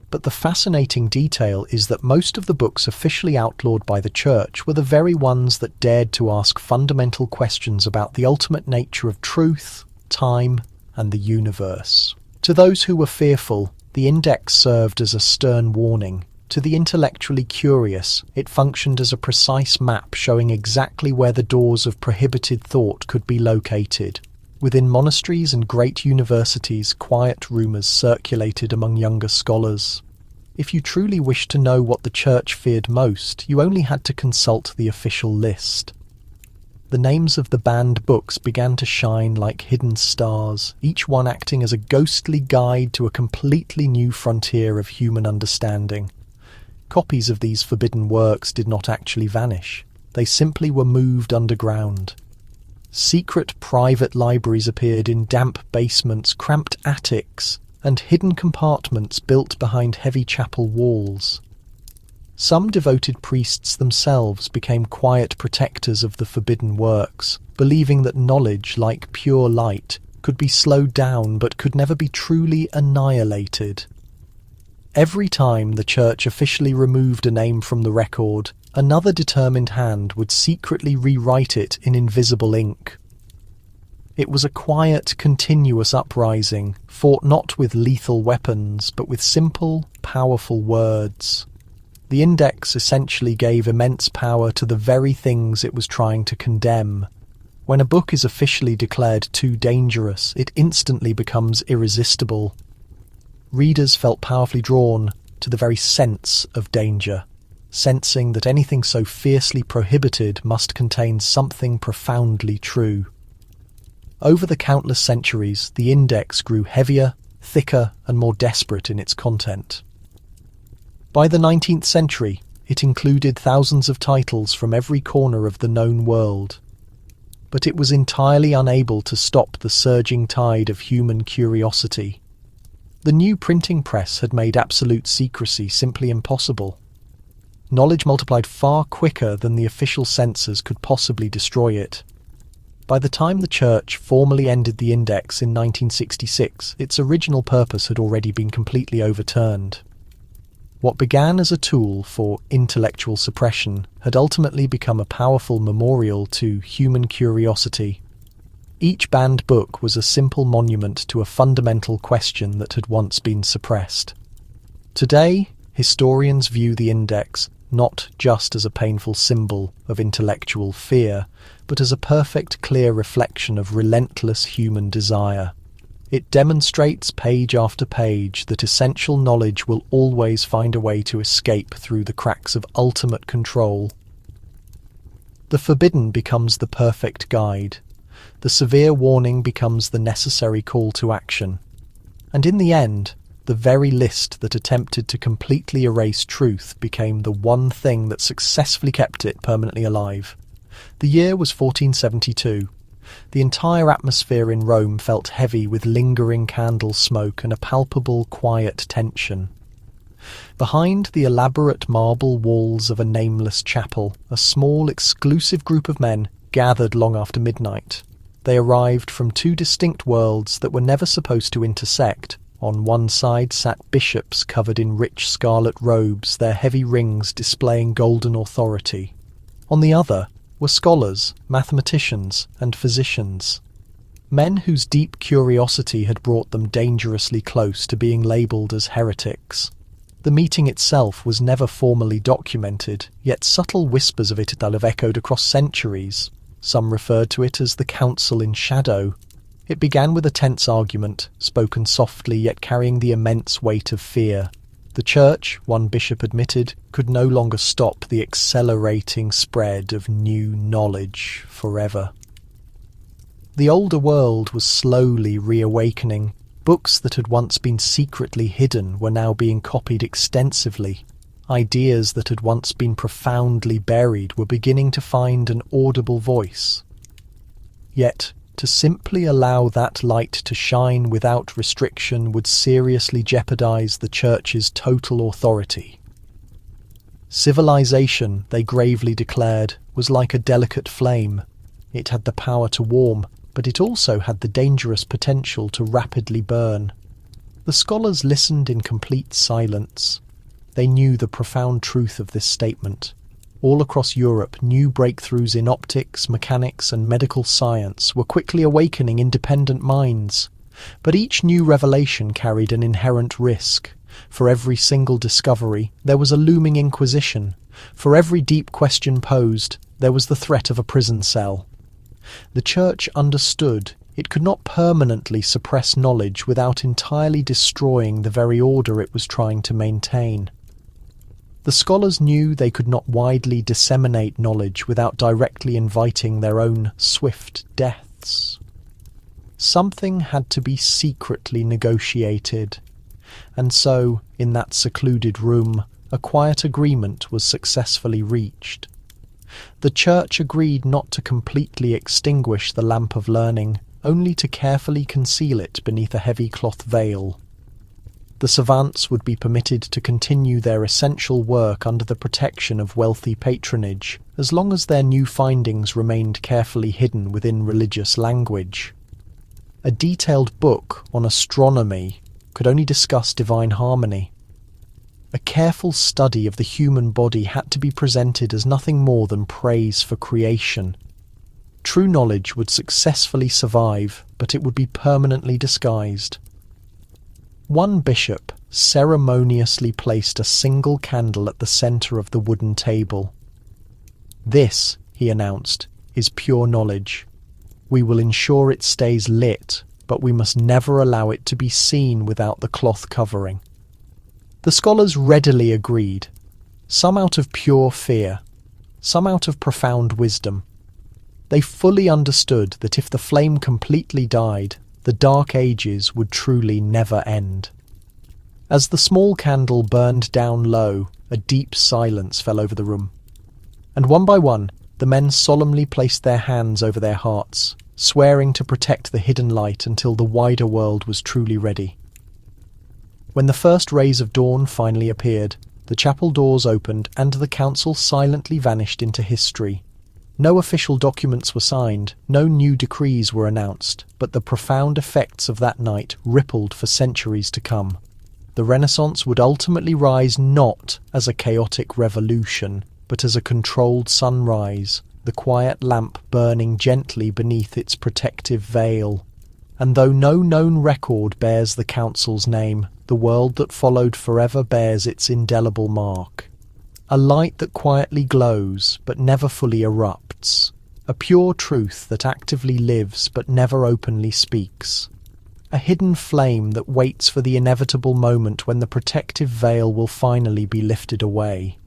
S1: But the fascinating detail is that most of the books officially outlawed by the Church were the very ones that dared to ask fundamental questions about the ultimate nature of truth, time, and the universe. To those who were fearful, the Index served as a stern warning. To the intellectually curious, it functioned as a precise map showing exactly where the doors of prohibited thought could be located. Within monasteries and great universities, quiet rumours circulated among younger scholars. If you truly wished to know what the Church feared most, you only had to consult the official list. The names of the banned books began to shine like hidden stars, each one acting as a ghostly guide to a completely new frontier of human understanding. Copies of these forbidden works did not actually vanish. They simply were moved underground. Secret private libraries appeared in damp basements, cramped attics, and hidden compartments built behind heavy chapel walls. Some devoted priests themselves became quiet protectors of the forbidden works, believing that knowledge, like pure light, could be slowed down but could never be truly annihilated. Every time the Church officially removed a name from the record, another determined hand would secretly rewrite it in invisible ink. It was a quiet, continuous uprising, fought not with lethal weapons, but with simple, powerful words. The Index essentially gave immense power to the very things it was trying to condemn. When a book is officially declared too dangerous, it instantly becomes irresistible. Readers felt powerfully drawn to the very sense of danger, sensing that anything so fiercely prohibited must contain something profoundly true. Over the countless centuries, the Index grew heavier, thicker, and more desperate in its content. By the 19th century, it included thousands of titles from every corner of the known world. But it was entirely unable to stop the surging tide of human curiosity. The new printing press had made absolute secrecy simply impossible. Knowledge multiplied far quicker than the official censors could possibly destroy it. By the time the Church formally ended the Index in 1966, its original purpose had already been completely overturned. What began as a tool for intellectual suppression had ultimately become a powerful memorial to human curiosity. Each banned book was a simple monument to a fundamental question that had once been suppressed. Today, historians view the Index not just as a painful symbol of intellectual fear, but as a perfect, clear reflection of relentless human desire. It demonstrates page after page that essential knowledge will always find a way to escape through the cracks of ultimate control. The forbidden becomes the perfect guide. The severe warning becomes the necessary call to action. And in the end, the very list that attempted to completely erase truth became the one thing that successfully kept it permanently alive. The year was 1472. The entire atmosphere in Rome felt heavy with lingering candle smoke and a palpable, quiet tension. Behind the elaborate marble walls of a nameless chapel, a small, exclusive group of men gathered long after midnight. They arrived from two distinct worlds that were never supposed to intersect. On one side sat bishops covered in rich scarlet robes, their heavy rings displaying golden authority. On the other were scholars, mathematicians, and physicians. Men whose deep curiosity had brought them dangerously close to being labelled as heretics. The meeting itself was never formally documented, yet subtle whispers of it have echoed across centuries. Some referred to it as the Council in Shadow. It began with a tense argument, spoken softly yet carrying the immense weight of fear. The Church, one bishop admitted, could no longer stop the accelerating spread of new knowledge forever. The older world was slowly reawakening. Books that had once been secretly hidden were now being copied extensively. Ideas that had once been profoundly buried were beginning to find an audible voice. Yet, to simply allow that light to shine without restriction would seriously jeopardize the Church's total authority. Civilization, they gravely declared, was like a delicate flame. It had the power to warm, but it also had the dangerous potential to rapidly burn. The scholars listened in complete silence. They knew the profound truth of this statement. All across Europe, new breakthroughs in optics, mechanics, and medical science were quickly awakening independent minds. But each new revelation carried an inherent risk. For every single discovery, there was a looming inquisition. For every deep question posed, there was the threat of a prison cell. The Church understood it could not permanently suppress knowledge without entirely destroying the very order it was trying to maintain. The scholars knew they could not widely disseminate knowledge without directly inviting their own swift deaths. Something had to be secretly negotiated, and so, in that secluded room, a quiet agreement was successfully reached. The Church agreed not to completely extinguish the lamp of learning, only to carefully conceal it beneath a heavy cloth veil. The savants would be permitted to continue their essential work under the protection of wealthy patronage, as long as their new findings remained carefully hidden within religious language. A detailed book on astronomy could only discuss divine harmony. A careful study of the human body had to be presented as nothing more than praise for creation. True knowledge would successfully survive, but it would be permanently disguised. One bishop ceremoniously placed a single candle at the centre of the wooden table. "This," he announced, "is pure knowledge. We will ensure it stays lit, but we must never allow it to be seen without the cloth covering." The scholars readily agreed, some out of pure fear, some out of profound wisdom. They fully understood that if the flame completely died, the Dark Ages would truly never end. As the small candle burned down low, a deep silence fell over the room. And one by one, the men solemnly placed their hands over their hearts, swearing to protect the hidden light until the wider world was truly ready. When the first rays of dawn finally appeared, the chapel doors opened and the council silently vanished into history. No official documents were signed, no new decrees were announced, but the profound effects of that night rippled for centuries to come. The Renaissance would ultimately rise not as a chaotic revolution, but as a controlled sunrise, the quiet lamp burning gently beneath its protective veil. And though no known record bears the Council's name, the world that followed forever bears its indelible mark. A light that quietly glows, but never fully erupts. A pure truth that actively lives, but never openly speaks. A hidden flame that waits for the inevitable moment when the protective veil will finally be lifted away.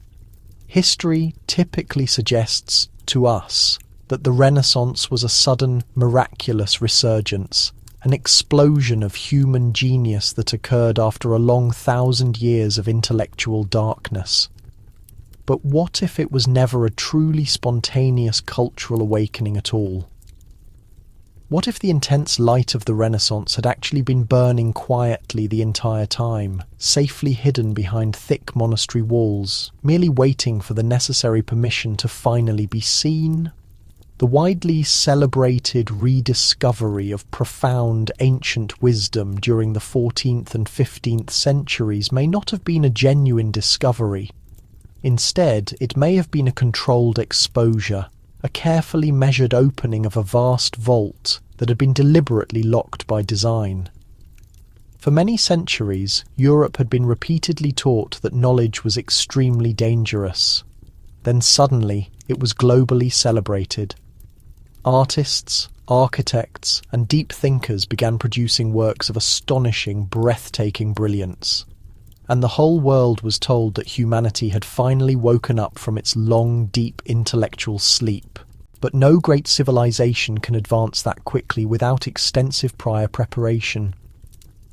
S1: History typically suggests to us that the Renaissance was a sudden, miraculous resurgence, an explosion of human genius that occurred after a long 1,000 years of intellectual darkness. But what if it was never a truly spontaneous cultural awakening at all? What if the intense light of the Renaissance had actually been burning quietly the entire time, safely hidden behind thick monastery walls, merely waiting for the necessary permission to finally be seen? The widely celebrated rediscovery of profound ancient wisdom during the 14th and 15th centuries may not have been a genuine discovery. Instead, it may have been a controlled exposure, a carefully measured opening of a vast vault that had been deliberately locked by design. For many centuries, Europe had been repeatedly taught that knowledge was extremely dangerous. Then suddenly, it was globally celebrated. Artists, architects, and deep thinkers began producing works of astonishing, breathtaking brilliance. And the whole world was told that humanity had finally woken up from its long, deep intellectual sleep. But no great civilization can advance that quickly without extensive prior preparation.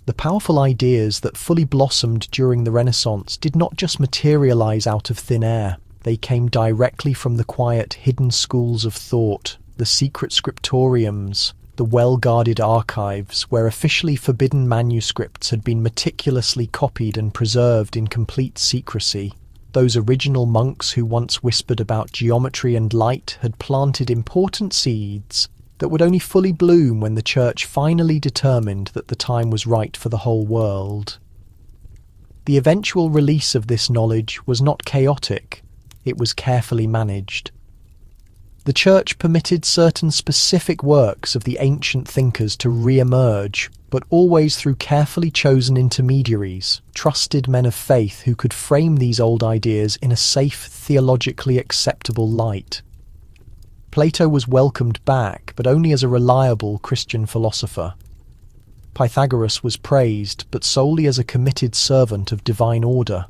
S1: The powerful ideas that fully blossomed during the Renaissance did not just materialize out of thin air. They came directly from the quiet, hidden schools of thought, the secret scriptoriums, the well-guarded archives where officially forbidden manuscripts had been meticulously copied and preserved in complete secrecy. Those original monks who once whispered about geometry and light had planted important seeds that would only fully bloom when the Church finally determined that the time was right for the whole world. The eventual release of this knowledge was not chaotic, it was carefully managed. The Church permitted certain specific works of the ancient thinkers to re-emerge, but always through carefully chosen intermediaries, trusted men of faith who could frame these old ideas in a safe, theologically acceptable light. Plato was welcomed back, but only as a reliable Christian philosopher. Pythagoras was praised, but solely as a committed servant of divine order.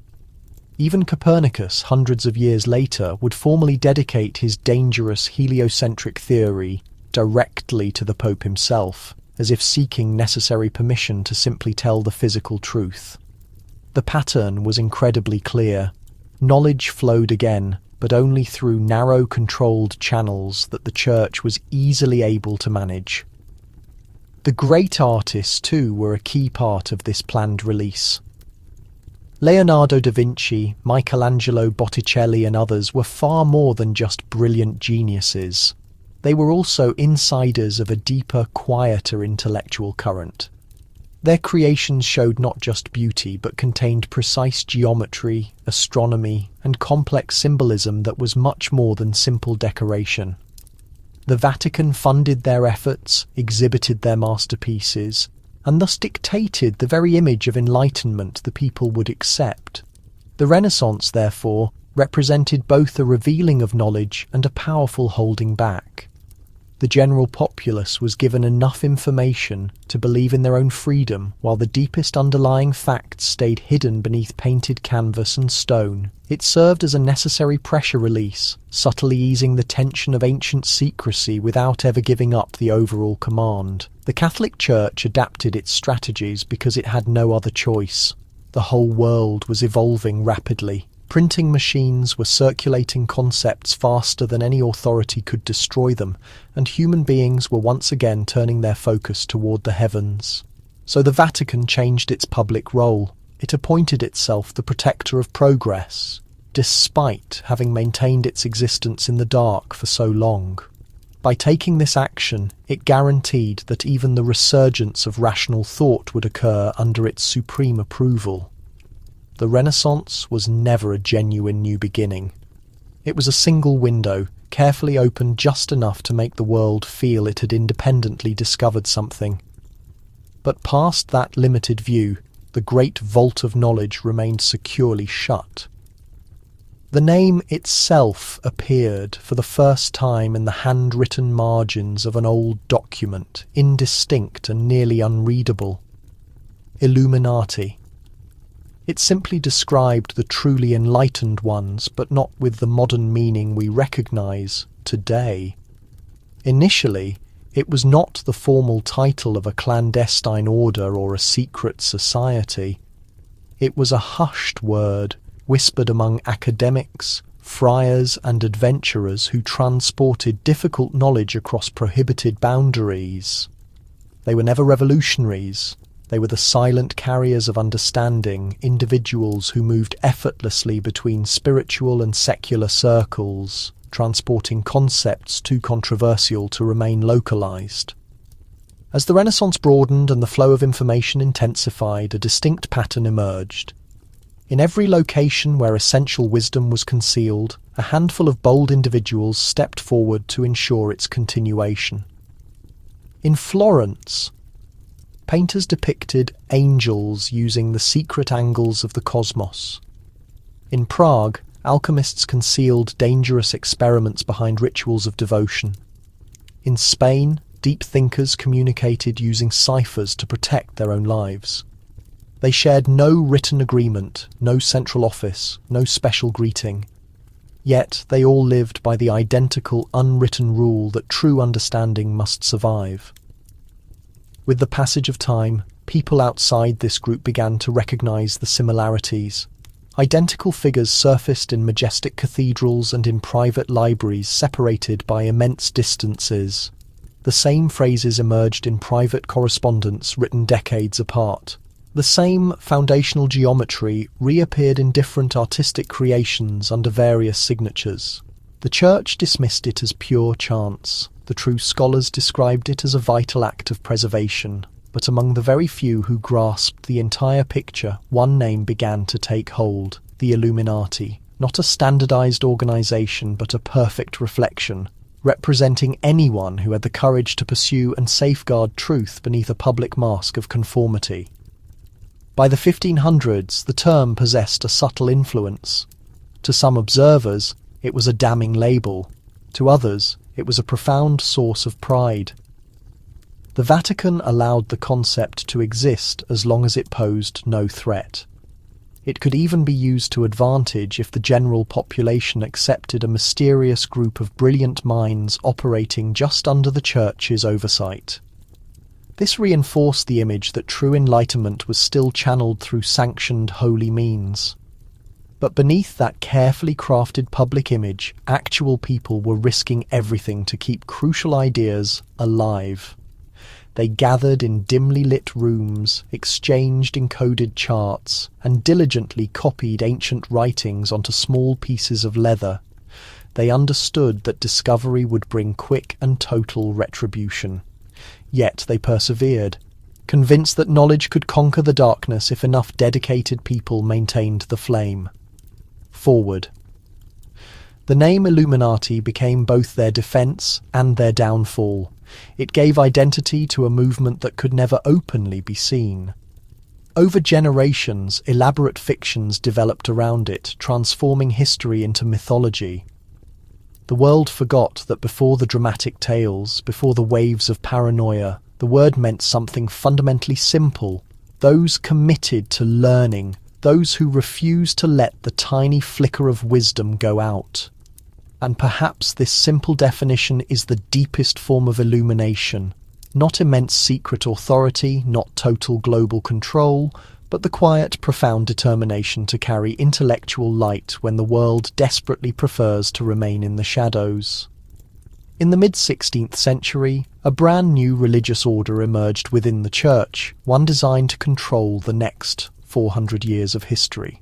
S1: Even Copernicus, hundreds of years later, would formally dedicate his dangerous heliocentric theory directly to the Pope himself, as if seeking necessary permission to simply tell the physical truth. The pattern was incredibly clear. Knowledge flowed again, but only through narrow, controlled channels that the Church was easily able to manage. The great artists, too, were a key part of this planned release. Leonardo da Vinci, Michelangelo, Botticelli and others were far more than just brilliant geniuses. They were also insiders of a deeper, quieter intellectual current. Their creations showed not just beauty, but contained precise geometry, astronomy, and complex symbolism that was much more than simple decoration. The Vatican funded their efforts, exhibited their masterpieces, and thus dictated the very image of enlightenment the people would accept. The Renaissance, therefore, represented both a revealing of knowledge and a powerful holding back. The general populace was given enough information to believe in their own freedom, while the deepest underlying facts stayed hidden beneath painted canvas and stone. It served as a necessary pressure release, subtly easing the tension of ancient secrecy without ever giving up the overall command. The Catholic Church adapted its strategies because it had no other choice. The whole world was evolving rapidly. Printing machines were circulating concepts faster than any authority could destroy them, and human beings were once again turning their focus toward the heavens. So the Vatican changed its public role. It appointed itself the protector of progress. despite having maintained its existence in the dark for so long. By taking this action, it guaranteed that even the resurgence of rational thought would occur under its supreme approval. The Renaissance was never a genuine new beginning. It was a single window, carefully opened just enough to make the world feel it had independently discovered something. But past that limited view, the great vault of knowledge remained securely shut. The name itself appeared for the first time in the handwritten margins of an old document, indistinct and nearly unreadable. Illuminati. It simply described the truly enlightened ones, but not with the modern meaning we recognize today. Initially, it was not the formal title of a clandestine order or a secret society. It was a hushed word, whispered among academics, friars and adventurers who transported difficult knowledge across prohibited boundaries. They were never revolutionaries. They were the silent carriers of understanding, individuals who moved effortlessly between spiritual and secular circles, transporting concepts too controversial to remain localized. As the Renaissance broadened and the flow of information intensified, a distinct pattern emerged. In every location where essential wisdom was concealed, a handful of bold individuals stepped forward to ensure its continuation. In Florence, painters depicted angels using the secret angles of the cosmos. In Prague, alchemists concealed dangerous experiments behind rituals of devotion. In Spain, deep thinkers communicated using ciphers to protect their own lives. They shared no written agreement, no central office, no special greeting. Yet they all lived by the identical unwritten rule that true understanding must survive. With the passage of time, people outside this group began to recognize the similarities. Identical figures surfaced in majestic cathedrals and in private libraries separated by immense distances. The same phrases emerged in private correspondence written decades apart. The same foundational geometry reappeared in different artistic creations under various signatures. The Church dismissed it as pure chance. The true scholars described it as a vital act of preservation. But among the very few who grasped the entire picture, one name began to take hold: the Illuminati. Not a standardized organization, but a perfect reflection, representing anyone who had the courage to pursue and safeguard truth beneath a public mask of conformity. By the 1500s, the term possessed a subtle influence. To some observers, it was a damning label. To others, it was a profound source of pride. The Vatican allowed the concept to exist as long as it posed no threat. It could even be used to advantage if the general population accepted a mysterious group of brilliant minds operating just under the Church's oversight. This reinforced the image that true enlightenment was still channeled through sanctioned holy means. But beneath that carefully crafted public image, actual people were risking everything to keep crucial ideas alive. They gathered in dimly lit rooms, exchanged encoded charts, and diligently copied ancient writings onto small pieces of leather. They understood that discovery would bring quick and total retribution. Yet they persevered, convinced that knowledge could conquer the darkness if enough dedicated people maintained the flame. Forward. The name Illuminati became both their defense and their downfall. It gave identity to a movement that could never openly be seen. Over generations, elaborate fictions developed around it, transforming history into mythology. The world forgot that before the dramatic tales, before the waves of paranoia, the word meant something fundamentally simple. Those committed to learning, those who refused to let the tiny flicker of wisdom go out. And perhaps this simple definition is the deepest form of illumination. Not immense secret authority, not total global control, but the quiet, profound determination to carry intellectual light when the world desperately prefers to remain in the shadows. In the mid-16th century, a brand new religious order emerged within the Church, one designed to control the next 400 years of history.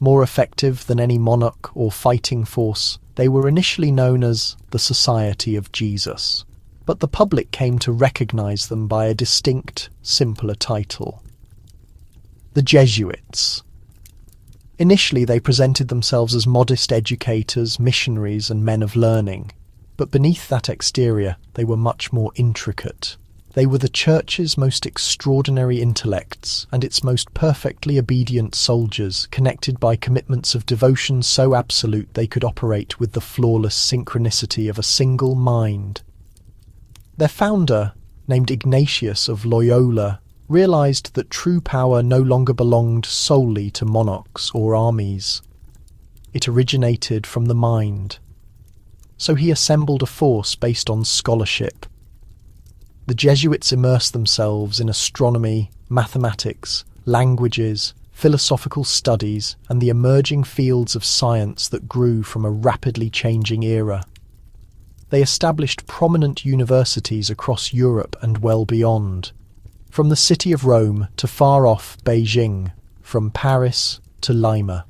S1: More effective than any monarch or fighting force, they were initially known as the Society of Jesus. But the public came to recognize them by a distinct, simpler title: the Jesuits. Initially, they presented themselves as modest educators, missionaries, and men of learning. But beneath that exterior, they were much more intricate. They were the Church's most extraordinary intellects and its most perfectly obedient soldiers, connected by commitments of devotion so absolute they could operate with the flawless synchronicity of a single mind. Their founder, named Ignatius of Loyola, realized that true power no longer belonged solely to monarchs or armies. It originated from the mind. So he assembled a force based on scholarship. The Jesuits immersed themselves in astronomy, mathematics, languages, philosophical studies, and the emerging fields of science that grew from a rapidly changing era. They established prominent universities across Europe and well beyond, from the city of Rome to far-off Beijing, from Paris to Lima.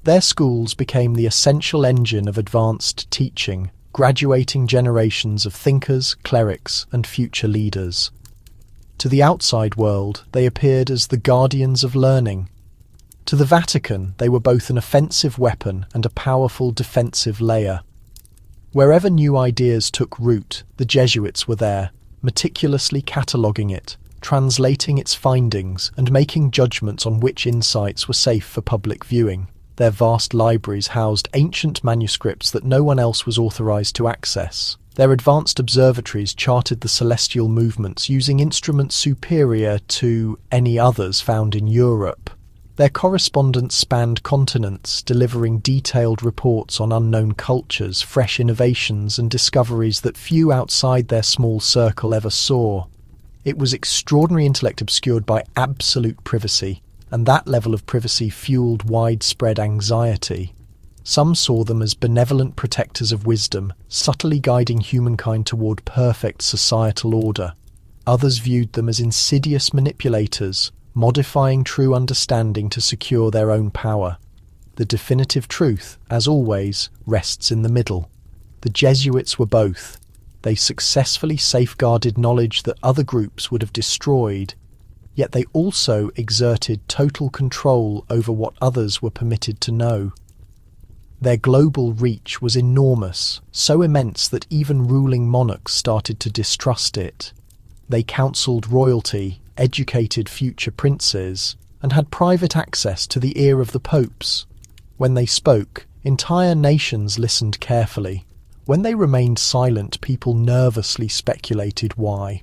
S1: Their schools became the essential engine of advanced teaching, graduating generations of thinkers, clerics, and future leaders. To the outside world, they appeared as the guardians of learning. To the Vatican, they were both an offensive weapon and a powerful defensive layer. Wherever new ideas took root, the Jesuits were there, meticulously cataloguing it, translating its findings, and making judgments on which insights were safe for public viewing. Their vast libraries housed ancient manuscripts that no one else was authorized to access. Their advanced observatories charted the celestial movements using instruments superior to any others found in Europe. Their correspondence spanned continents, delivering detailed reports on unknown cultures, fresh innovations, and discoveries that few outside their small circle ever saw. It was extraordinary intellect obscured by absolute privacy, and that level of privacy fueled widespread anxiety. Some saw them as benevolent protectors of wisdom, subtly guiding humankind toward perfect societal order. Others viewed them as insidious manipulators, modifying true understanding to secure their own power. The definitive truth, as always, rests in the middle. The Jesuits were both. They successfully safeguarded knowledge that other groups would have destroyed, yet they also exerted total control over what others were permitted to know. Their global reach was enormous, so immense that even ruling monarchs started to distrust it. They counselled royalty, educated future princes, and had private access to the ear of the popes. When they spoke, entire nations listened carefully. When they remained silent, people nervously speculated why.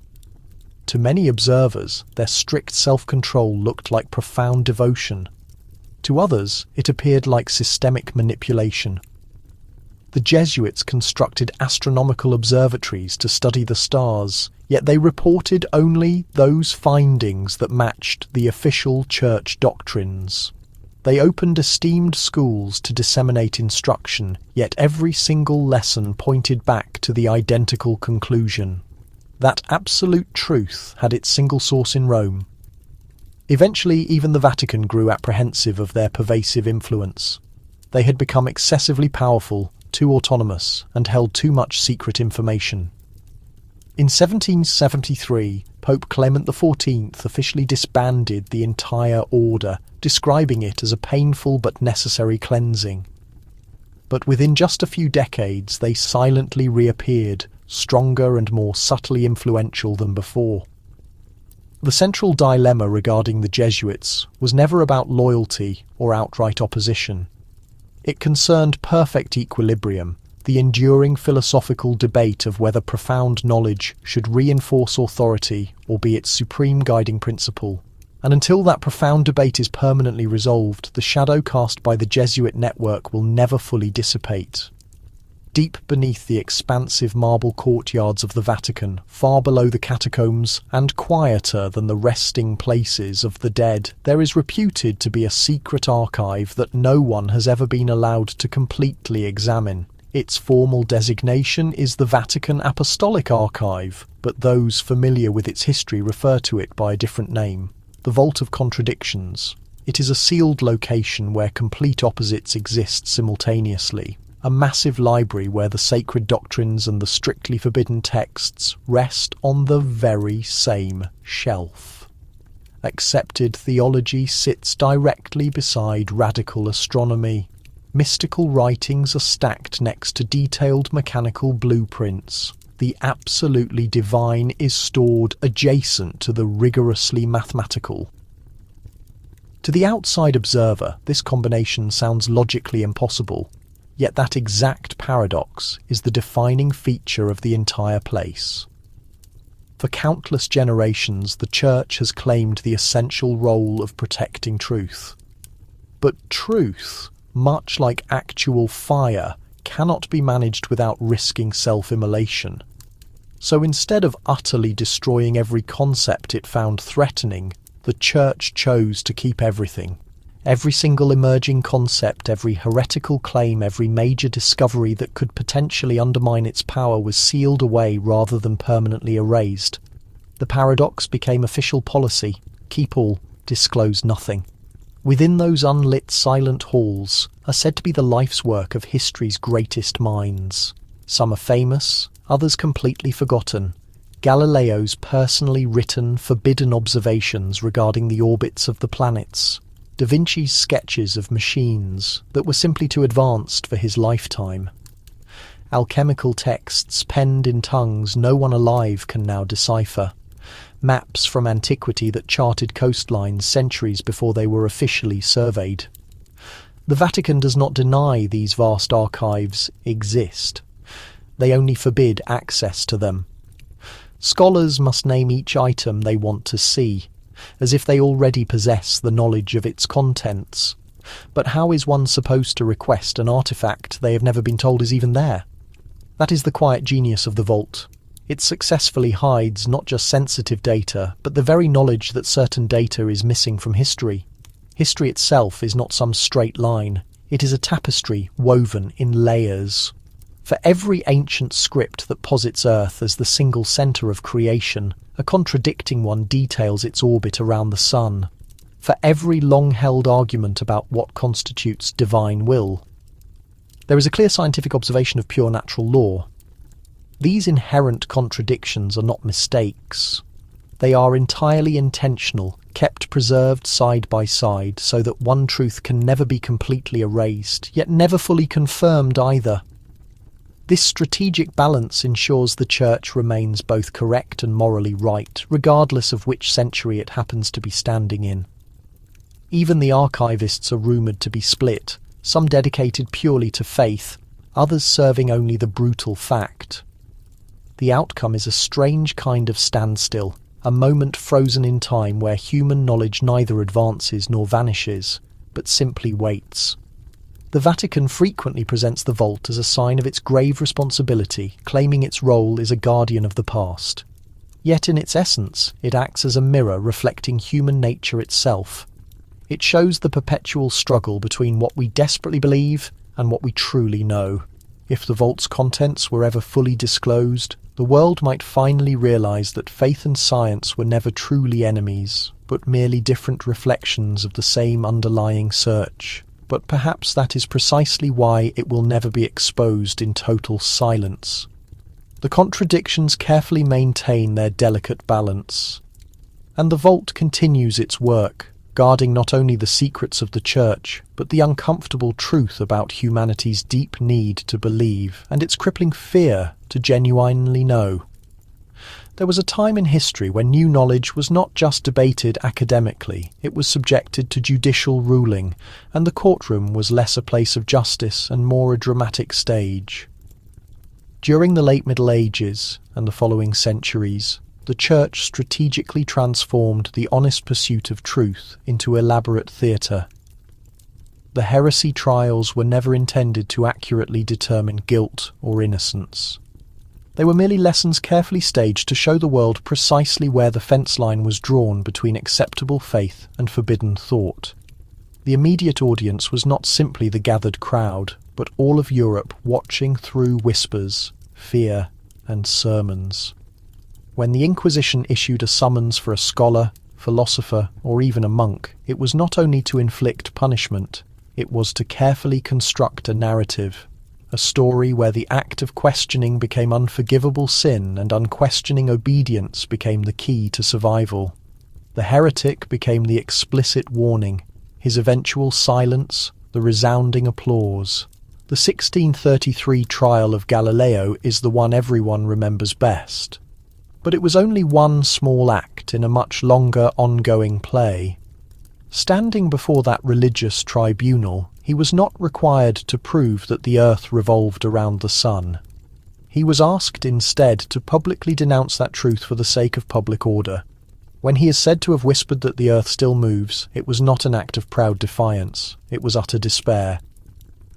S1: To many observers, their strict self-control looked like profound devotion. To others, it appeared like systemic manipulation. The Jesuits constructed astronomical observatories to study the stars, yet they reported only those findings that matched the official church doctrines. They opened esteemed schools to disseminate instruction, yet every single lesson pointed back to the identical conclusion. That absolute truth had its single source in Rome. Eventually, even the Vatican grew apprehensive of their pervasive influence. They had become excessively powerful, too autonomous, and held too much secret information. In 1773, Pope Clement XIV officially disbanded the entire order, describing it as a painful but necessary cleansing. But within just a few decades, they silently reappeared, stronger and more subtly influential than before. The central dilemma regarding the Jesuits was never about loyalty or outright opposition. It concerned perfect equilibrium, the enduring philosophical debate of whether profound knowledge should reinforce authority or be its supreme guiding principle. And until that profound debate is permanently resolved, the shadow cast by the Jesuit network will never fully dissipate. Deep beneath the expansive marble courtyards of the Vatican, far below the catacombs, and quieter than the resting places of the dead, there is reputed to be a secret archive that no one has ever been allowed to completely examine. Its formal designation is the Vatican Apostolic Archive, but those familiar with its history refer to it by a different name: the Vault of Contradictions. It is a sealed location where complete opposites exist simultaneously, a massive library where the sacred doctrines and the strictly forbidden texts rest on the very same shelf. Accepted theology sits directly beside radical astronomy. Mystical writings are stacked next to detailed mechanical blueprints. The absolutely divine is stored adjacent to the rigorously mathematical. To the outside observer, this combination sounds logically impossible, yet that exact paradox is the defining feature of the entire place. For countless generations, the Church has claimed the essential role of protecting truth. But truth, much like actual fire, cannot be managed without risking self-immolation. So instead of utterly destroying every concept it found threatening, the Church chose to keep everything. Every single emerging concept, every heretical claim, every major discovery that could potentially undermine its power was sealed away rather than permanently erased. The paradox became official policy: keep all, disclose nothing. Within those unlit, silent halls are said to be the life's work of history's greatest minds. Some are famous, others completely forgotten. Galileo's personally written, forbidden observations regarding the orbits of the planets, Da Vinci's sketches of machines that were simply too advanced for his lifetime, alchemical texts penned in tongues no one alive can now decipher, maps from antiquity that charted coastlines centuries before they were officially surveyed. The Vatican does not deny these vast archives exist. They only forbid access to them. Scholars must name each item they want to see, as if they already possess the knowledge of its contents. But how is one supposed to request an artifact they have never been told is even there? That is the quiet genius of the vault. It successfully hides not just sensitive data, but the very knowledge that certain data is missing from history. History itself is not some straight line. It is a tapestry woven in layers. For every ancient script that posits Earth as the single centre of creation, a contradicting one details its orbit around the Sun. For every long-held argument about what constitutes divine will, there is a clear scientific observation of pure natural law. These inherent contradictions are not mistakes. They are entirely intentional, kept preserved side by side so that one truth can never be completely erased, yet never fully confirmed either. This strategic balance ensures the Church remains both correct and morally right, regardless of which century it happens to be standing in. Even the archivists are rumoured to be split, some dedicated purely to faith, others serving only the brutal fact. The outcome is a strange kind of standstill, a moment frozen in time where human knowledge neither advances nor vanishes, but simply waits. The Vatican frequently presents the vault as a sign of its grave responsibility, claiming its role is a guardian of the past. Yet in its essence, it acts as a mirror reflecting human nature itself. It shows the perpetual struggle between what we desperately believe and what we truly know. If the vault's contents were ever fully disclosed, the world might finally realise that faith and science were never truly enemies, but merely different reflections of the same underlying search. But perhaps that is precisely why it will never be exposed in total silence. The contradictions carefully maintain their delicate balance. And the vault continues its work, guarding not only the secrets of the Church, but the uncomfortable truth about humanity's deep need to believe and its crippling fear to genuinely know. There was a time in history when new knowledge was not just debated academically, it was subjected to judicial ruling, and the courtroom was less a place of justice and more a dramatic stage. During the late Middle Ages and the following centuries, the Church strategically transformed the honest pursuit of truth into elaborate theatre. The heresy trials were never intended to accurately determine guilt or innocence. They were merely lessons carefully staged to show the world precisely where the fence line was drawn between acceptable faith and forbidden thought. The immediate audience was not simply the gathered crowd, but all of Europe watching through whispers, fear, and sermons. When the Inquisition issued a summons for a scholar, philosopher, or even a monk, it was not only to inflict punishment, it was to carefully construct a narrative, a story where the act of questioning became unforgivable sin and unquestioning obedience became the key to survival. The heretic became the explicit warning, his eventual silence, the resounding applause. The 1633 trial of Galileo is the one everyone remembers best. But it was only one small act in a much longer ongoing play. Standing before that religious tribunal, he was not required to prove that the earth revolved around the sun. He was asked instead to publicly denounce that truth for the sake of public order. When he is said to have whispered that the earth still moves, it was not an act of proud defiance, it was utter despair.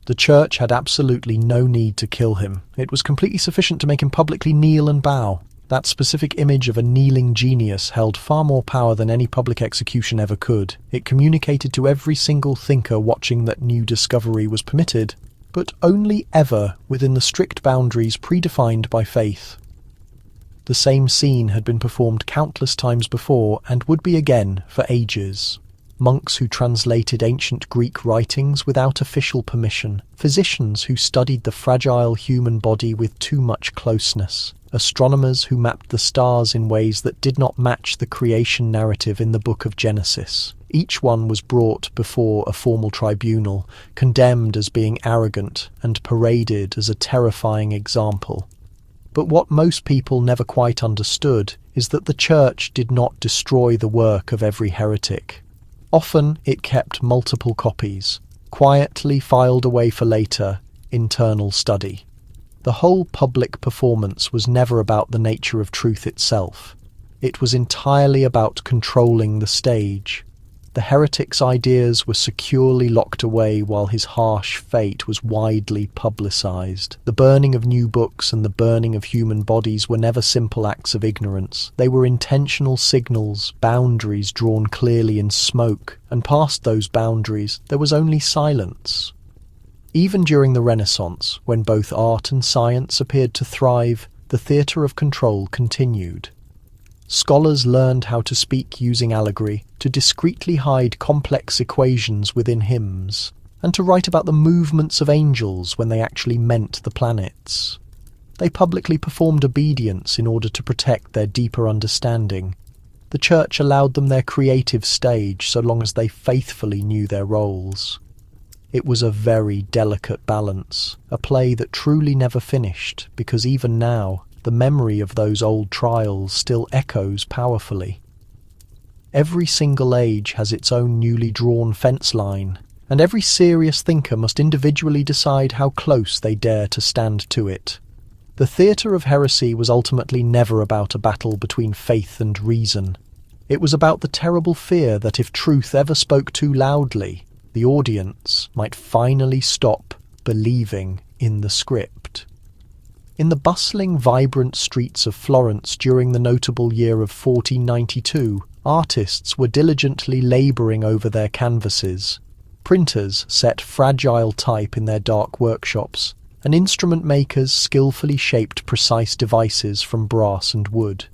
S1: The church had absolutely no need to kill him. It was completely sufficient to make him publicly kneel and bow. That specific image of a kneeling genius held far more power than any public execution ever could. It communicated to every single thinker watching that new discovery was permitted, but only ever within the strict boundaries predefined by faith. The same scene had been performed countless times before and would be again for ages. Monks who translated ancient Greek writings without official permission, physicians who studied the fragile human body with too much closeness, astronomers who mapped the stars in ways that did not match the creation narrative in the book of Genesis. Each one was brought before a formal tribunal, condemned as being arrogant and paraded as a terrifying example. But what most people never quite understood is that the church did not destroy the work of every heretic. Often it kept multiple copies, quietly filed away for later, internal study. The whole public performance was never about the nature of truth itself. It was entirely about controlling the stage. The heretic's ideas were securely locked away while his harsh fate was widely publicized. The burning of new books and the burning of human bodies were never simple acts of ignorance. They were intentional signals, boundaries drawn clearly in smoke, and past those boundaries there was only silence. Even during the Renaissance, when both art and science appeared to thrive, the theatre of control continued. Scholars learned how to speak using allegory, to discreetly hide complex equations within hymns, and to write about the movements of angels when they actually meant the planets. They publicly performed obedience in order to protect their deeper understanding. The church allowed them their creative stage so long as they faithfully knew their roles. It was a very delicate balance, a play that truly never finished, because even now, the memory of those old trials still echoes powerfully. Every single age has its own newly drawn fence line, and every serious thinker must individually decide how close they dare to stand to it. The theatre of heresy was ultimately never about a battle between faith and reason. It was about the terrible fear that if truth ever spoke too loudly, the audience might finally stop believing in the script. In the bustling, vibrant streets of Florence during the notable year of 1492, artists were diligently labouring over their canvases. Printers set fragile type in their dark workshops, and instrument makers skillfully shaped precise devices from brass and wood.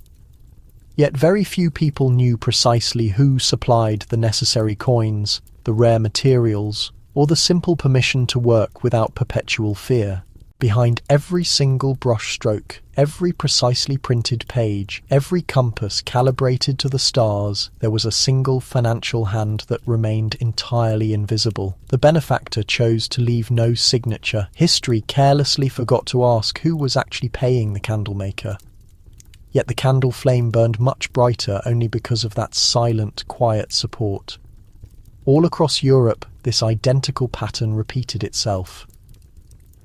S1: Yet very few people knew precisely who supplied the necessary coins, the rare materials, or the simple permission to work without perpetual fear. Behind every single brushstroke, every precisely printed page, every compass calibrated to the stars, there was a single financial hand that remained entirely invisible. The benefactor chose to leave no signature. History carelessly forgot to ask who was actually paying the candlemaker. Yet the candle flame burned much brighter only because of that silent, quiet support. All across Europe, this identical pattern repeated itself.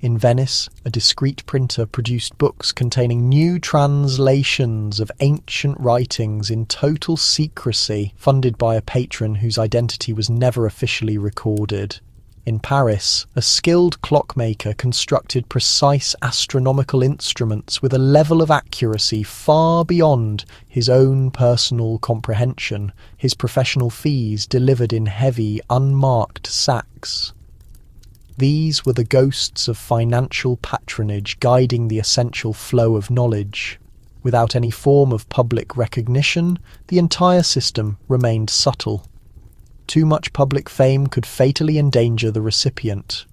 S1: In Venice, a discreet printer produced books containing new translations of ancient writings in total secrecy, funded by a patron whose identity was never officially recorded. In Paris, a skilled clockmaker constructed precise astronomical instruments with a level of accuracy far beyond his own personal comprehension, his professional fees delivered in heavy, unmarked sacks. These were the ghosts of financial patronage guiding the essential flow of knowledge. Without any form of public recognition, the entire system remained subtle. Too much public fame could fatally endanger the recipient.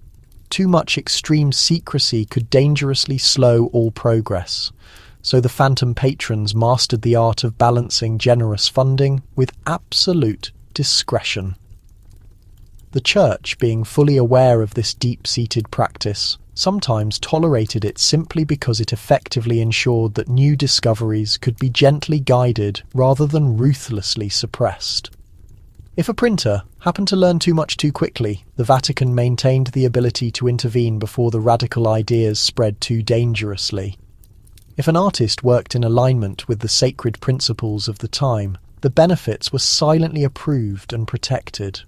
S1: Too much extreme secrecy could dangerously slow all progress. So the phantom patrons mastered the art of balancing generous funding with absolute discretion. The Church, being fully aware of this deep-seated practice, sometimes tolerated it simply because it effectively ensured that new discoveries could be gently guided rather than ruthlessly suppressed. If a printer happened to learn too much too quickly, the Vatican maintained the ability to intervene before the radical ideas spread too dangerously. If an artist worked in alignment with the sacred principles of the time, the benefits were silently approved and protected.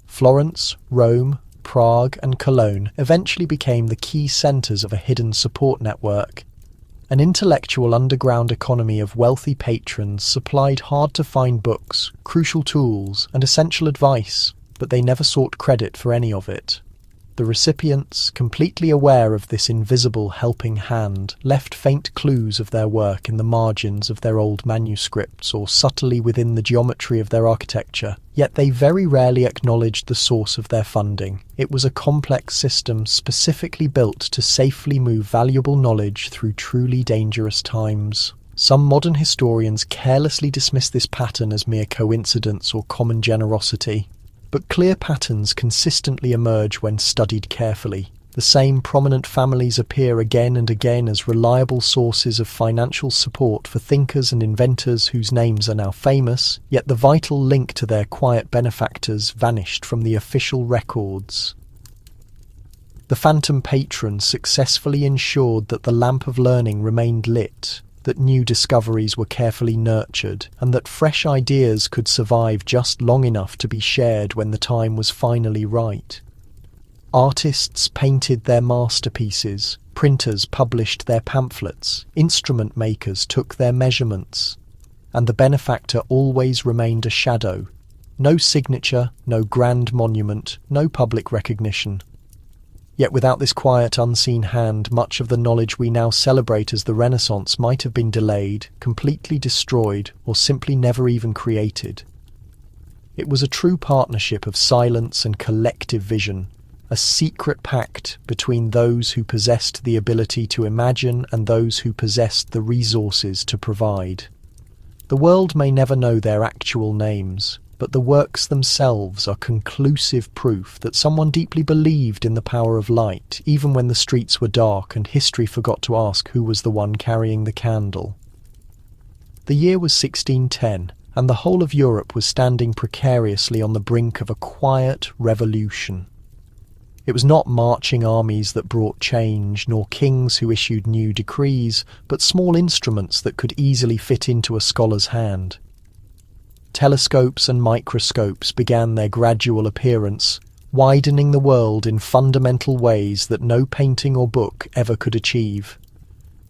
S1: Florence, Rome, Prague and Cologne eventually became the key centres of a hidden support network. An intellectual underground economy of wealthy patrons supplied hard-to-find books, crucial tools and essential advice, but they never sought credit for any of it. The recipients, completely aware of this invisible helping hand, left faint clues of their work in the margins of their old manuscripts or subtly within the geometry of their architecture, yet they very rarely acknowledged the source of their funding. It was a complex system specifically built to safely move valuable knowledge through truly dangerous times. Some modern historians carelessly dismiss this pattern as mere coincidence or common generosity. But clear patterns consistently emerge when studied carefully. The same prominent families appear again and again as reliable sources of financial support for thinkers and inventors whose names are now famous, yet the vital link to their quiet benefactors vanished from the official records. The phantom patron successfully ensured that the lamp of learning remained lit, that new discoveries were carefully nurtured, and that fresh ideas could survive just long enough to be shared when the time was finally right. Artists painted their masterpieces, printers published their pamphlets, instrument makers took their measurements, and the benefactor always remained a shadow. No signature, no grand monument, no public recognition. Yet without this quiet, unseen hand, much of the knowledge we now celebrate as the Renaissance might have been delayed, completely destroyed, or simply never even created. It was a true partnership of silence and collective vision, a secret pact between those who possessed the ability to imagine and those who possessed the resources to provide. The world may never know their actual names, but the works themselves are conclusive proof that someone deeply believed in the power of light, even when the streets were dark and history forgot to ask who was the one carrying the candle. The year was 1610, and the whole of Europe was standing precariously on the brink of a quiet revolution. It was not marching armies that brought change, nor kings who issued new decrees, but small instruments that could easily fit into a scholar's hand. Telescopes and microscopes began their gradual appearance, widening the world in fundamental ways that no painting or book ever could achieve.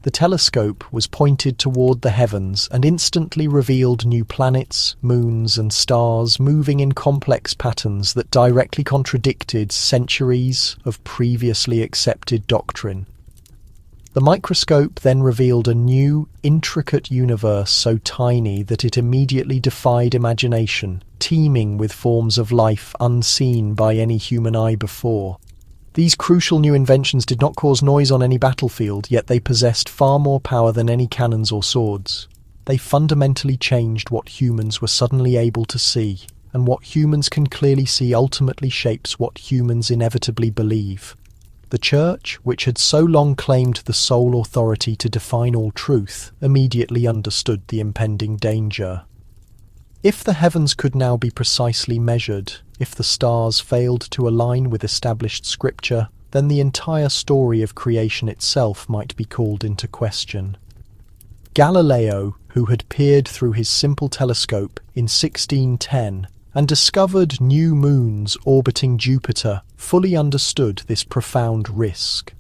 S1: The telescope was pointed toward the heavens and instantly revealed new planets, moons, and stars moving in complex patterns that directly contradicted centuries of previously accepted doctrine. The microscope then revealed a new, intricate universe so tiny that it immediately defied imagination, teeming with forms of life unseen by any human eye before. These crucial new inventions did not cause noise on any battlefield, yet they possessed far more power than any cannons or swords. They fundamentally changed what humans were suddenly able to see, and what humans can clearly see ultimately shapes what humans inevitably believe. The Church, which had so long claimed the sole authority to define all truth, immediately understood the impending danger. If the heavens could now be precisely measured, if the stars failed to align with established scripture, then the entire story of creation itself might be called into question. Galileo, who had peered through his simple telescope in 1610, and discovered new moons orbiting Jupiter, fully understood this profound risk.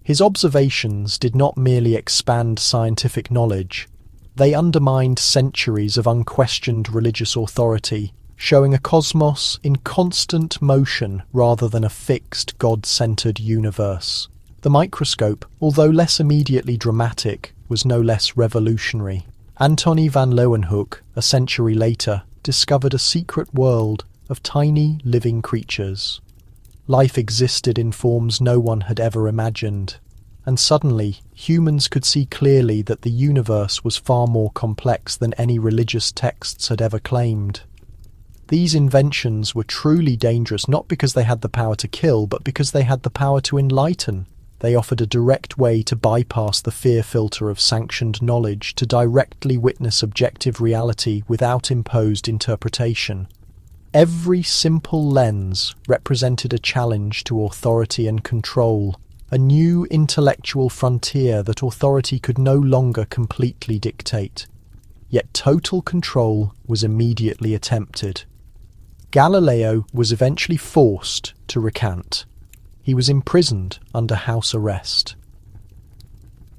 S1: His observations did not merely expand scientific knowledge, they undermined centuries of unquestioned religious authority, showing a cosmos in constant motion rather than a fixed, God-centered universe. The microscope, although less immediately dramatic, was no less revolutionary. Antony van Leeuwenhoek, a century later, discovered a secret world of tiny living creatures. Life existed in forms no one had ever imagined, and suddenly humans could see clearly that the universe was far more complex than any religious texts had ever claimed. These inventions were truly dangerous not because they had the power to kill, but because they had the power to enlighten. They offered a direct way to bypass the fear filter of sanctioned knowledge, to directly witness objective reality without imposed interpretation. Every simple lens represented a challenge to authority and control, a new intellectual frontier that authority could no longer completely dictate. Yet total control was immediately attempted. Galileo was eventually forced to recant. He was imprisoned under house arrest.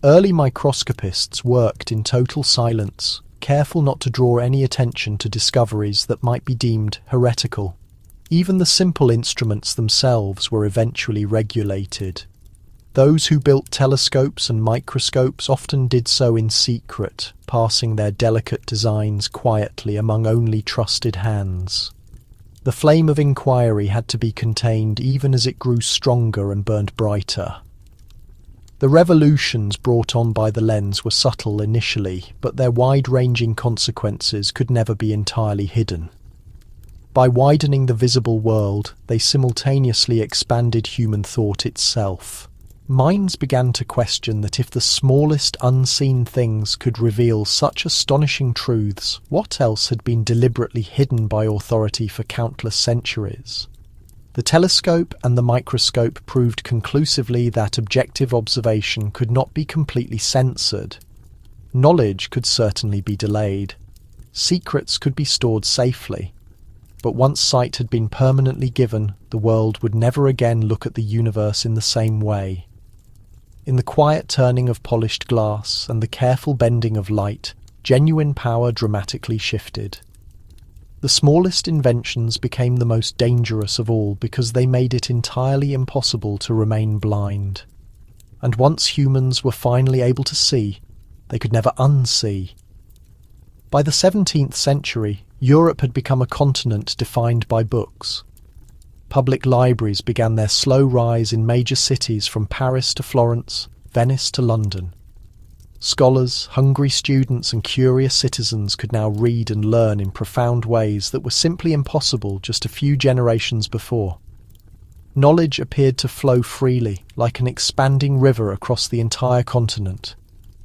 S1: Early microscopists worked in total silence, careful not to draw any attention to discoveries that might be deemed heretical. Even the simple instruments themselves were eventually regulated. Those who built telescopes and microscopes often did so in secret, passing their delicate designs quietly among only trusted hands. The flame of inquiry had to be contained even as it grew stronger and burned brighter. The revolutions brought on by the lens were subtle initially, but their wide-ranging consequences could never be entirely hidden. By widening the visible world, they simultaneously expanded human thought itself. Minds began to question that if the smallest unseen things could reveal such astonishing truths, what else had been deliberately hidden by authority for countless centuries? The telescope and the microscope proved conclusively that objective observation could not be completely censored. Knowledge could certainly be delayed. Secrets could be stored safely. But once sight had been permanently given, the world would never again look at the universe in the same way. In the quiet turning of polished glass and the careful bending of light, genuine power dramatically shifted. The smallest inventions became the most dangerous of all because they made it entirely impossible to remain blind. And once humans were finally able to see, they could never unsee. By the 17th century, Europe had become a continent defined by books. Public libraries began their slow rise in major cities from Paris to Florence, Venice to London. Scholars, hungry students and curious citizens could now read and learn in profound ways that were simply impossible just a few generations before. Knowledge appeared to flow freely, like an expanding river across the entire continent.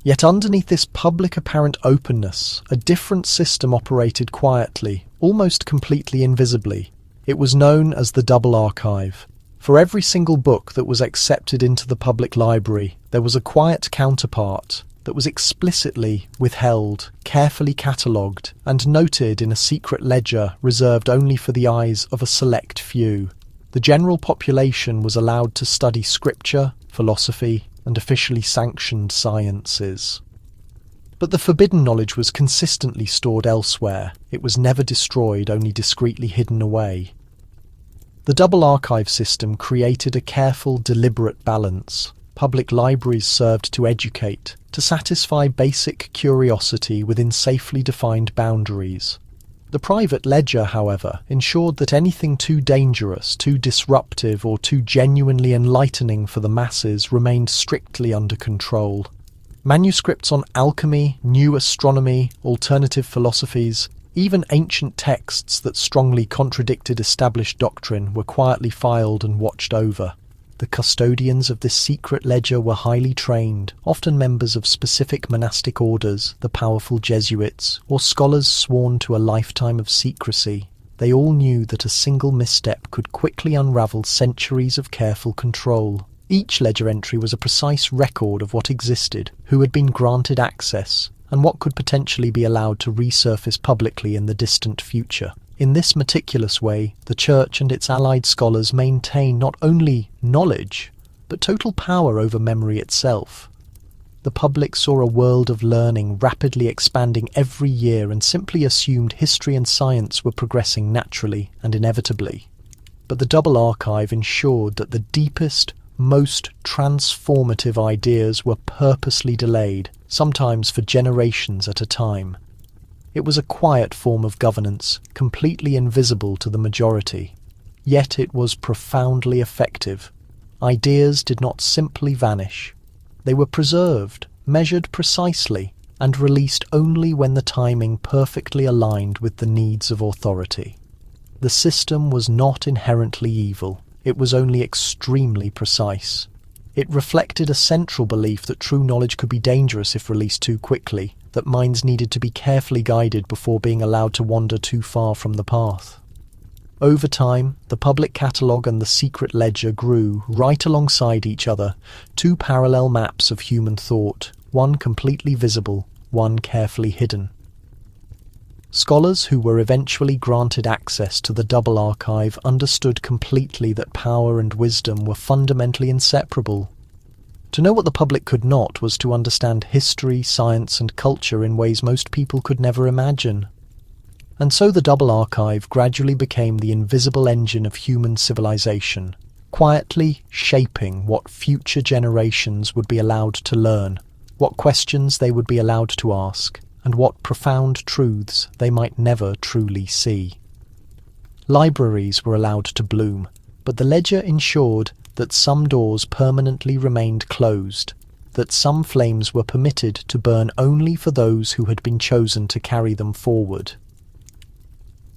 S1: Yet underneath this public apparent openness, a different system operated quietly, almost completely invisibly. It was known as the double archive. For every single book that was accepted into the public library, there was a quiet counterpart that was explicitly withheld, carefully catalogued, and noted in a secret ledger reserved only for the eyes of a select few. The general population was allowed to study scripture, philosophy, and officially sanctioned sciences. But the forbidden knowledge was consistently stored elsewhere. It was never destroyed, only discreetly hidden away. The double archive system created a careful, deliberate balance. Public libraries served to educate, to satisfy basic curiosity within safely defined boundaries. The private ledger, however, ensured that anything too dangerous, too disruptive, or too genuinely enlightening for the masses remained strictly under control. Manuscripts on alchemy, new astronomy, alternative philosophies, even ancient texts that strongly contradicted established doctrine were quietly filed and watched over. The custodians of this secret ledger were highly trained, often members of specific monastic orders, the powerful Jesuits, or scholars sworn to a lifetime of secrecy. They all knew that a single misstep could quickly unravel centuries of careful control. Each ledger entry was a precise record of what existed, who had been granted access, and what could potentially be allowed to resurface publicly in the distant future. In this meticulous way, the Church and its allied scholars maintain not only knowledge, but total power over memory itself. The public saw a world of learning rapidly expanding every year and simply assumed history and science were progressing naturally and inevitably. But the double archive ensured that the deepest, most transformative ideas were purposely delayed, sometimes for generations at a time. It was a quiet form of governance, completely invisible to the majority. Yet it was profoundly effective. Ideas did not simply vanish. They were preserved, measured precisely, and released only when the timing perfectly aligned with the needs of authority. The system was not inherently evil. It was only extremely precise. It reflected a central belief that true knowledge could be dangerous if released too quickly, that minds needed to be carefully guided before being allowed to wander too far from the path. Over time, the public catalogue and the secret ledger grew right alongside each other, two parallel maps of human thought, one completely visible, one carefully hidden. Scholars who were eventually granted access to the double archive understood completely that power and wisdom were fundamentally inseparable. To know what the public could not was to understand history, science, and culture in ways most people could never imagine. And so the double archive gradually became the invisible engine of human civilization, quietly shaping what future generations would be allowed to learn, what questions they would be allowed to ask, and what profound truths they might never truly see. Libraries were allowed to bloom, but the ledger ensured that some doors permanently remained closed, that some flames were permitted to burn only for those who had been chosen to carry them forward.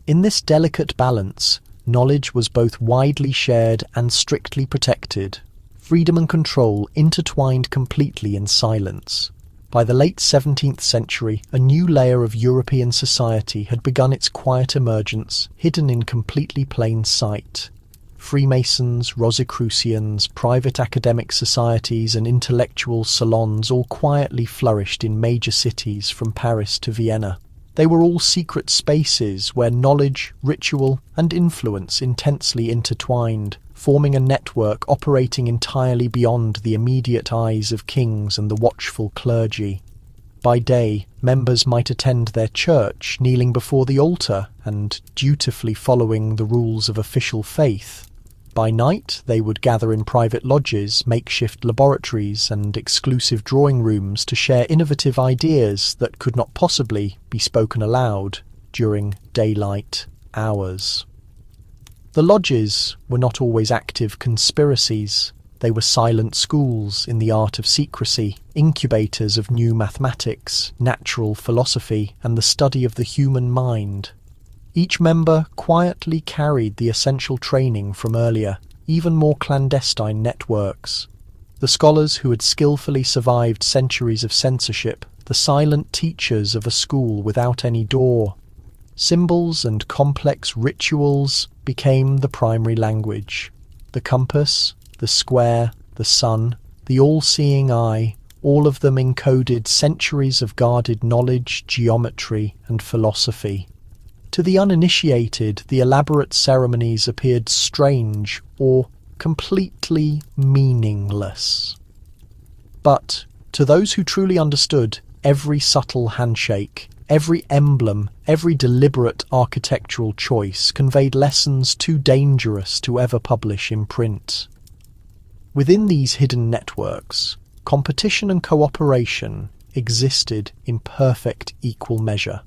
S1: In this delicate balance, knowledge was both widely shared and strictly protected. Freedom and control intertwined completely in silence. By the late 17th century, a new layer of European society had begun its quiet emergence, hidden in completely plain sight. Freemasons, Rosicrucians, private academic societies and intellectual salons all quietly flourished in major cities from Paris to Vienna. They were all secret spaces where knowledge, ritual, and influence intensely intertwined, forming a network operating entirely beyond the immediate eyes of kings and the watchful clergy. By day, members might attend their church, kneeling before the altar and dutifully following the rules of official faith. By night, they would gather in private lodges, makeshift laboratories, and exclusive drawing rooms to share innovative ideas that could not possibly be spoken aloud during daylight hours. The lodges were not always active conspiracies. They were silent schools in the art of secrecy, incubators of new mathematics, natural philosophy, and the study of the human mind. Each member quietly carried the essential training from earlier, even more clandestine networks. The scholars who had skillfully survived centuries of censorship, the silent teachers of a school without any door. Symbols and complex rituals became the primary language. The compass, the square, the sun, the all-seeing eye, all of them encoded centuries of guarded knowledge, geometry, and philosophy. To the uninitiated, the elaborate ceremonies appeared strange or completely meaningless. But to those who truly understood, every subtle handshake, every emblem, every deliberate architectural choice conveyed lessons too dangerous to ever publish in print. Within these hidden networks, competition and cooperation existed in perfect equal measure.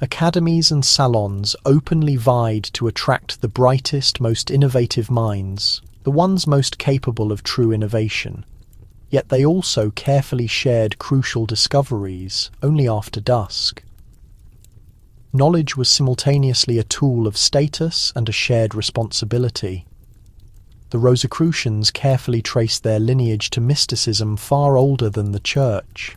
S1: Academies and salons openly vied to attract the brightest, most innovative minds, the ones most capable of true innovation. Yet they also carefully shared crucial discoveries only after dusk. Knowledge was simultaneously a tool of status and a shared responsibility. The Rosicrucians carefully traced their lineage to mysticism far older than the Church.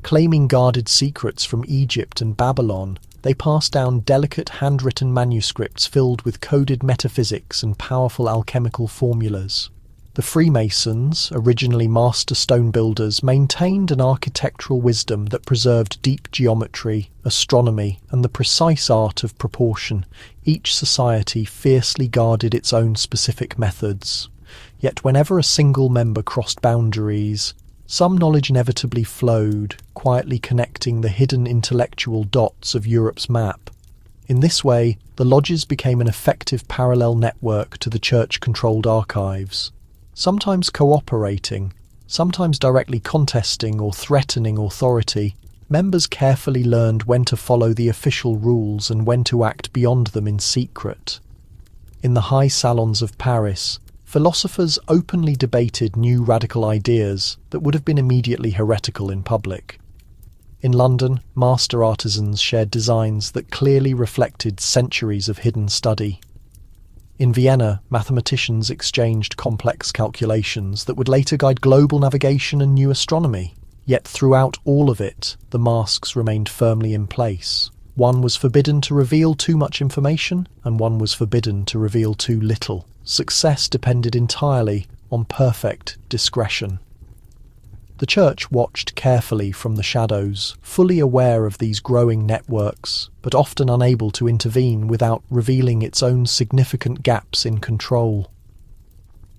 S1: Claiming guarded secrets from Egypt and Babylon, they passed down delicate handwritten manuscripts filled with coded metaphysics and powerful alchemical formulas. The Freemasons, originally master stone builders, maintained an architectural wisdom that preserved deep geometry, astronomy, and the precise art of proportion. Each society fiercely guarded its own specific methods. Yet whenever a single member crossed boundaries, some knowledge inevitably flowed, quietly connecting the hidden intellectual dots of Europe's map. In this way, the lodges became an effective parallel network to the church-controlled archives. sometimes cooperating, sometimes directly contesting or threatening authority, members carefully learned when to follow the official rules and when to act beyond them in secret. In the high salons of Paris, philosophers openly debated new radical ideas that would have been immediately heretical in public. In London, master artisans shared designs that clearly reflected centuries of hidden study. In Vienna, mathematicians exchanged complex calculations that would later guide global navigation and new astronomy. Yet throughout all of it, the masks remained firmly in place. One was forbidden to reveal too much information, and one was forbidden to reveal too little. Success depended entirely on perfect discretion. The Church watched carefully from the shadows, fully aware of these growing networks, but often unable to intervene without revealing its own significant gaps in control.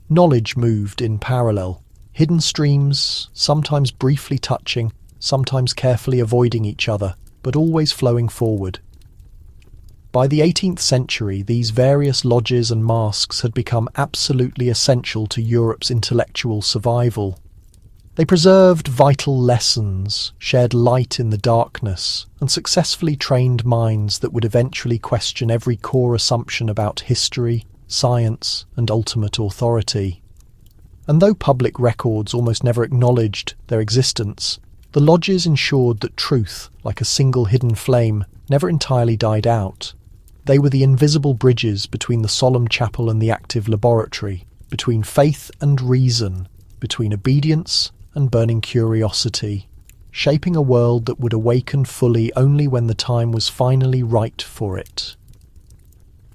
S1: Knowledge moved in parallel, hidden streams, sometimes briefly touching, sometimes carefully avoiding each other, but always flowing forward. By the 18th century, these various lodges and masks had become absolutely essential to Europe's intellectual survival. They preserved vital lessons, shared light in the darkness, and successfully trained minds that would eventually question every core assumption about history, science, and ultimate authority. And though public records almost never acknowledged their existence, the lodges ensured that truth, like a single hidden flame, never entirely died out. They were the invisible bridges between the solemn chapel and the active laboratory, between faith and reason, between obedience and burning curiosity, shaping a world that would awaken fully only when the time was finally right for it.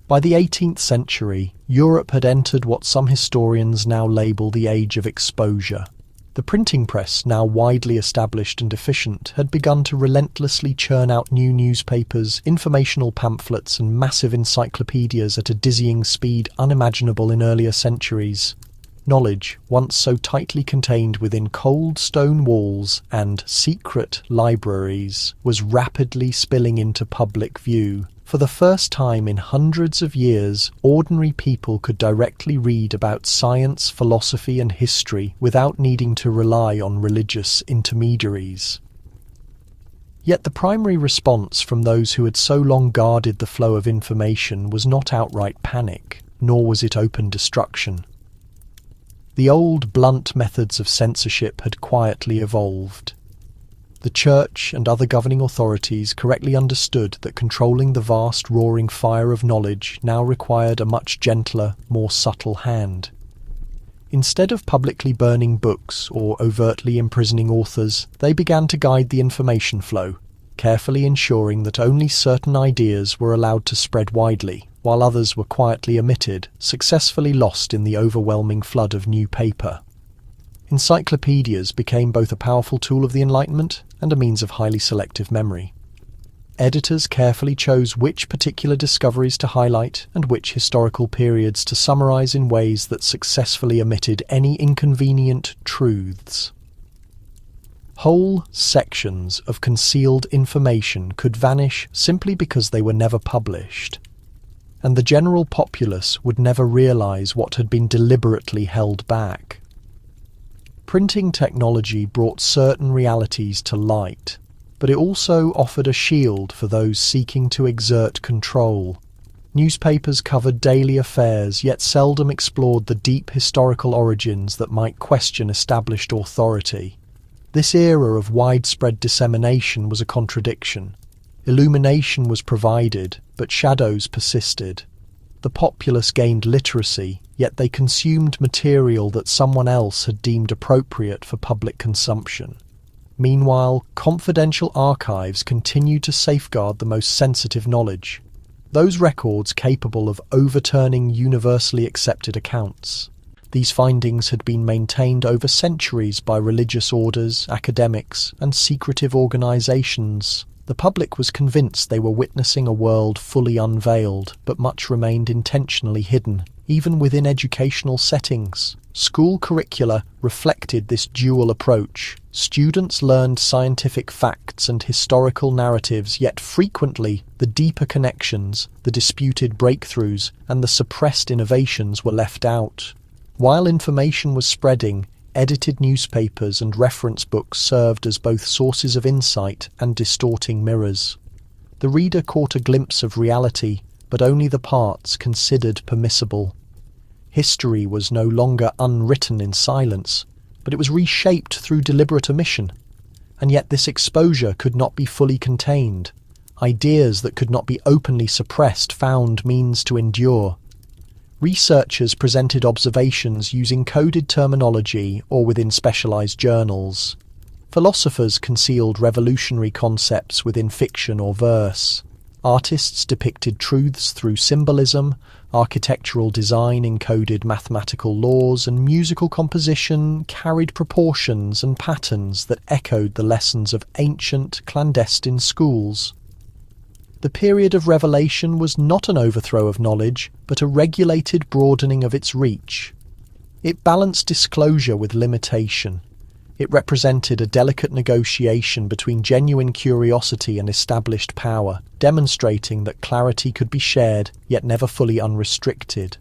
S1: By the 18th century, Europe had entered what some historians now label the Age of Exposure. The printing press, now widely established and efficient, had begun to relentlessly churn out new newspapers, informational pamphlets, and massive encyclopedias at a dizzying speed unimaginable in earlier centuries. Knowledge, once so tightly contained within cold stone walls and secret libraries, was rapidly spilling into public view. For the first time in hundreds of years, ordinary people could directly read about science, philosophy, and history without needing to rely on religious intermediaries. Yet the primary response from those who had so long guarded the flow of information was not outright panic, nor was it open destruction. The old, blunt methods of censorship had quietly evolved. The Church and other governing authorities correctly understood that controlling the vast roaring fire of knowledge now required a much gentler, more subtle hand. Instead of publicly burning books or overtly imprisoning authors, they began to guide the information flow, carefully ensuring that only certain ideas were allowed to spread widely, while others were quietly omitted, successfully lost in the overwhelming flood of new paper. Encyclopedias became both a powerful tool of the Enlightenment and a means of highly selective memory. Editors carefully chose which particular discoveries to highlight and which historical periods to summarize in ways that successfully omitted any inconvenient truths. Whole sections of concealed information could vanish simply because they were never published, and the general populace would never realize what had been deliberately held back. Printing technology brought certain realities to light, but it also offered a shield for those seeking to exert control. Newspapers covered daily affairs, yet seldom explored the deep historical origins that might question established authority. This era of widespread dissemination was a contradiction. Illumination was provided, but shadows persisted. The populace gained literacy, yet they consumed material that someone else had deemed appropriate for public consumption. Meanwhile, confidential archives continued to safeguard the most sensitive knowledge, those records capable of overturning universally accepted accounts. These findings had been maintained over centuries by religious orders, academics, and secretive organizations. The public was convinced they were witnessing a world fully unveiled, but much remained intentionally hidden, even within educational settings. School curricula reflected this dual approach. Students learned scientific facts and historical narratives, yet frequently the deeper connections, the disputed breakthroughs, and the suppressed innovations were left out. While information was spreading, edited newspapers and reference books served as both sources of insight and distorting mirrors. The reader caught a glimpse of reality, but only the parts considered permissible. History was no longer unwritten in silence, but it was reshaped through deliberate omission. And yet this exposure could not be fully contained. Ideas that could not be openly suppressed found means to endure. Researchers presented observations using coded terminology or within specialized journals. Philosophers concealed revolutionary concepts within fiction or verse. Artists depicted truths through symbolism, architectural design encoded mathematical laws, and musical composition carried proportions and patterns that echoed the lessons of ancient, clandestine schools. The period of revelation was not an overthrow of knowledge, but a regulated broadening of its reach. It balanced disclosure with limitation. It represented a delicate negotiation between genuine curiosity and established power, demonstrating that clarity could be shared, yet never fully unrestricted.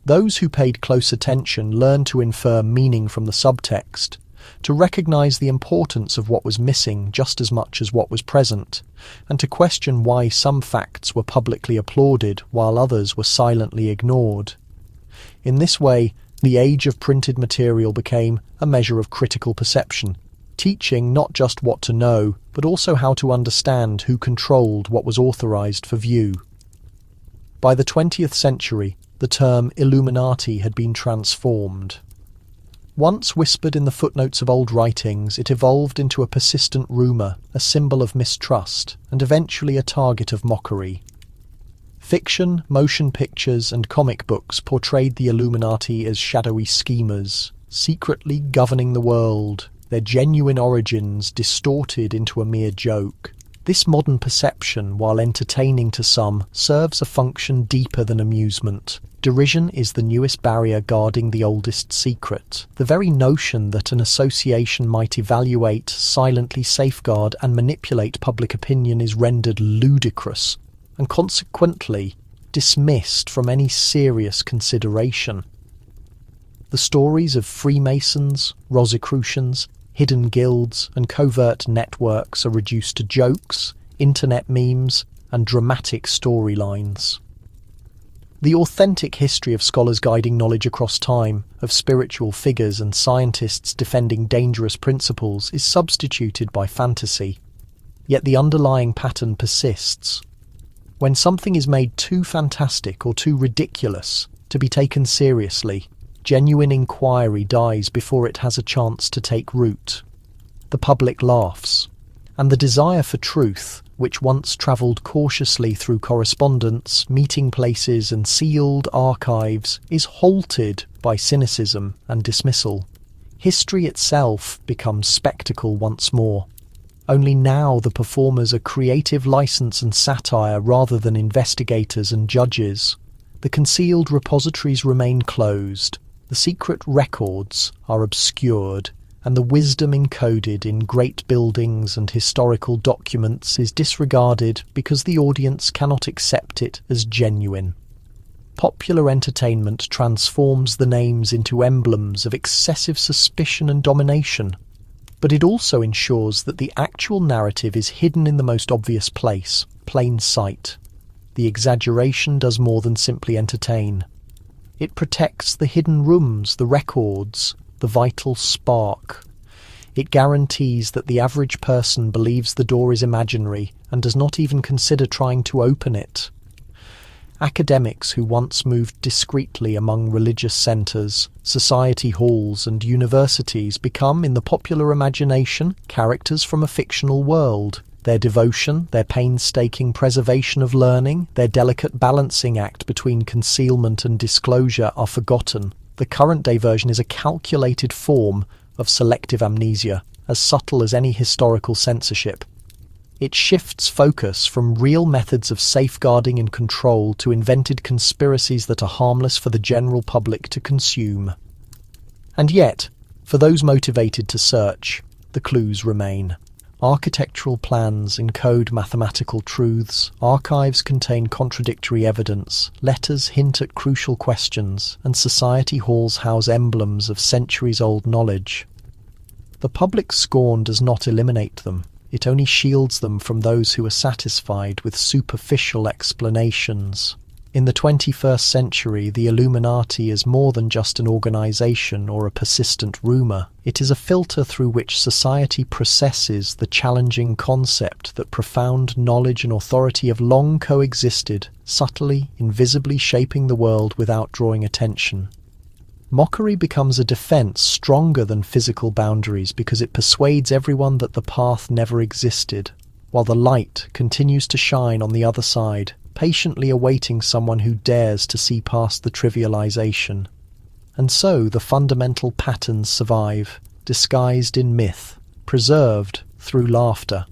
S1: Those who paid close attention learned to infer meaning from the subtext, to recognize the importance of what was missing just as much as what was present, and to question why some facts were publicly applauded while others were silently ignored. In this way, the age of printed material became a measure of critical perception, teaching not just what to know, but also how to understand who controlled what was authorized for view. By the 20th century, the term Illuminati had been transformed. Once whispered in the footnotes of old writings, it evolved into a persistent rumour, a symbol of mistrust, and eventually a target of mockery. Fiction, motion pictures, and comic books portrayed the Illuminati as shadowy schemers, secretly governing the world, their genuine origins distorted into a mere joke. This modern perception, while entertaining to some, serves a function deeper than amusement. Derision is the newest barrier guarding the oldest secret. The very notion that an association might evaluate, silently safeguard, and manipulate public opinion is rendered ludicrous, and consequently dismissed from any serious consideration. The stories of Freemasons, Rosicrucians, hidden guilds, and covert networks are reduced to jokes, internet memes, and dramatic storylines. The authentic history of scholars guiding knowledge across time, of spiritual figures and scientists defending dangerous principles, is substituted by fantasy. Yet the underlying pattern persists. When something is made too fantastic or too ridiculous to be taken seriously, genuine inquiry dies before it has a chance to take root. The public laughs, and the desire for truth, which once travelled cautiously through correspondence, meeting places, and sealed archives, is halted by cynicism and dismissal. History itself becomes spectacle once more. Only now the performers are creative license and satire rather than investigators and judges. The concealed repositories remain closed, the secret records are obscured, and the wisdom encoded in great buildings and historical documents is disregarded because the audience cannot accept it as genuine. Popular entertainment transforms the names into emblems of excessive suspicion and domination, but it also ensures that the actual narrative is hidden in the most obvious place, plain sight. The exaggeration does more than simply entertain. It protects the hidden rooms, the records, the vital spark. It guarantees that the average person believes the door is imaginary and does not even consider trying to open it. Academics who once moved discreetly among religious centres, society halls and universities become, in the popular imagination, characters from a fictional world. Their devotion, their painstaking preservation of learning, their delicate balancing act between concealment and disclosure are forgotten. The current-day version is a calculated form of selective amnesia, as subtle as any historical censorship. It shifts focus from real methods of safeguarding and control to invented conspiracies that are harmless for the general public to consume. And yet, for those motivated to search, the clues remain. Architectural plans encode mathematical truths, archives contain contradictory evidence, letters hint at crucial questions, and society halls house emblems of centuries-old knowledge. The public scorn does not eliminate them. It only shields them from those who are satisfied with superficial explanations. In the 21st century, the Illuminati is more than just an organization or a persistent rumor. It is a filter through which society processes the challenging concept that profound knowledge and authority have long coexisted, subtly, invisibly shaping the world without drawing attention. Mockery becomes a defense stronger than physical boundaries because it persuades everyone that the path never existed, while the light continues to shine on the other side, patiently awaiting someone who dares to see past the trivialization. And so the fundamental patterns survive, disguised in myth, preserved through laughter.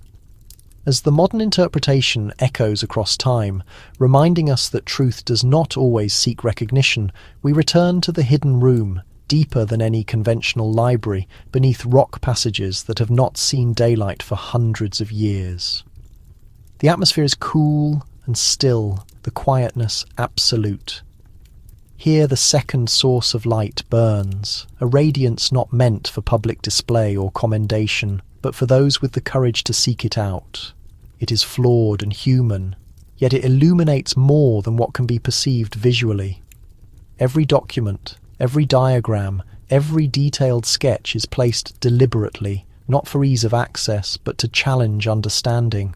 S1: As the modern interpretation echoes across time, reminding us that truth does not always seek recognition, we return to the hidden room, deeper than any conventional library, beneath rock passages that have not seen daylight for hundreds of years. The atmosphere is cool and still, the quietness absolute. Here the second source of light burns, a radiance not meant for public display or commendation, but for those with the courage to seek it out. It is flawed and human, yet it illuminates more than what can be perceived visually. Every document, every diagram, every detailed sketch is placed deliberately, not for ease of access, but to challenge understanding.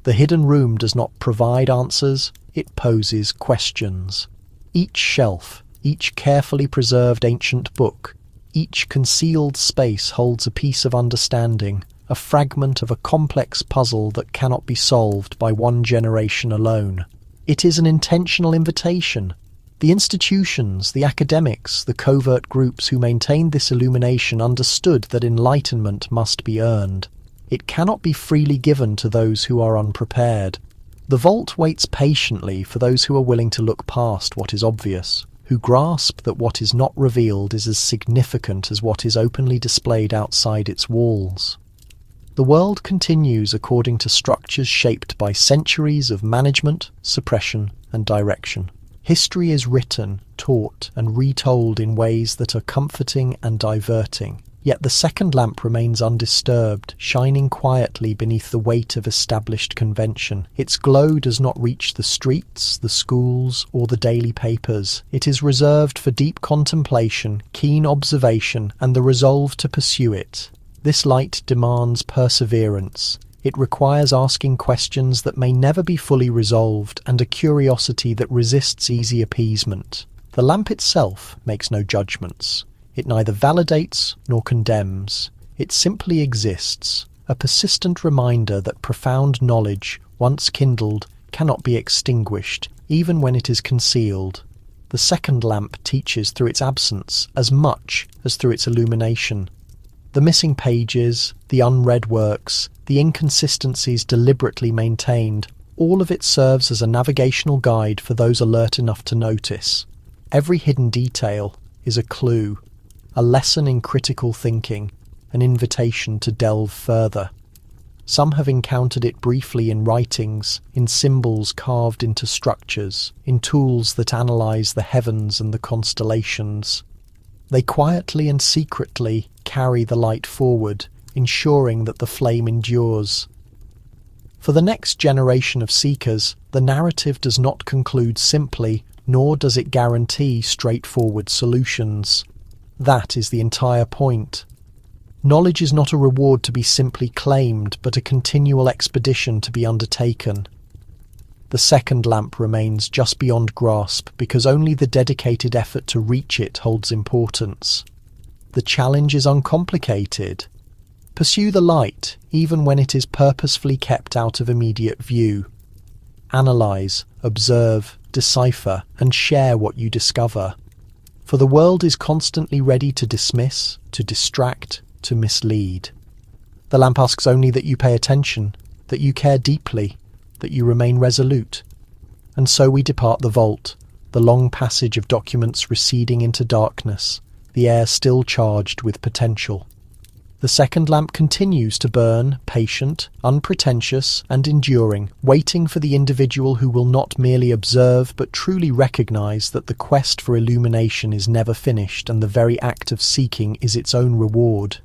S1: The hidden room does not provide answers, it poses questions. Each shelf, each carefully preserved ancient book, each concealed space holds a piece of understanding, a fragment of a complex puzzle that cannot be solved by one generation alone. It is an intentional invitation. The institutions, the academics, the covert groups who maintained this illumination understood that enlightenment must be earned. It cannot be freely given to those who are unprepared. The vault waits patiently for those who are willing to look past what is obvious, who grasp that what is not revealed is as significant as what is openly displayed outside its walls. The world continues according to structures shaped by centuries of management, suppression, and direction. History is written, taught, and retold in ways that are comforting and diverting. Yet the second lamp remains undisturbed, shining quietly beneath the weight of established convention. Its glow does not reach the streets, the schools, or the daily papers. It is reserved for deep contemplation, keen observation, and the resolve to pursue it. This light demands perseverance. It requires asking questions that may never be fully resolved and a curiosity that resists easy appeasement. The lamp itself makes no judgments. It neither validates nor condemns. It simply exists, a persistent reminder that profound knowledge, once kindled, cannot be extinguished, even when it is concealed. The second lamp teaches through its absence as much as through its illumination. The missing pages, the unread works, the inconsistencies deliberately maintained, all of it serves as a navigational guide for those alert enough to notice. Every hidden detail is a clue, a lesson in critical thinking, an invitation to delve further. Some have encountered it briefly in writings, in symbols carved into structures, in tools that analyze the heavens and the constellations. They quietly and secretly carry the light forward, ensuring that the flame endures. For the next generation of seekers, the narrative does not conclude simply, nor does it guarantee straightforward solutions. That is the entire point. Knowledge is not a reward to be simply claimed, but a continual expedition to be undertaken. The second lamp remains just beyond grasp because only the dedicated effort to reach it holds importance. The challenge is uncomplicated. Pursue the light, even when it is purposefully kept out of immediate view. Analyze, observe, decipher, and share what you discover. For the world is constantly ready to dismiss, to distract, to mislead. The lamp asks only that you pay attention, that you care deeply, that you remain resolute. And so we depart the vault, the long passage of documents receding into darkness, the air still charged with potential. The second lamp continues to burn, patient, unpretentious, and enduring, waiting for the individual who will not merely observe but truly recognize that the quest for illumination is never finished and the very act of seeking is its own reward.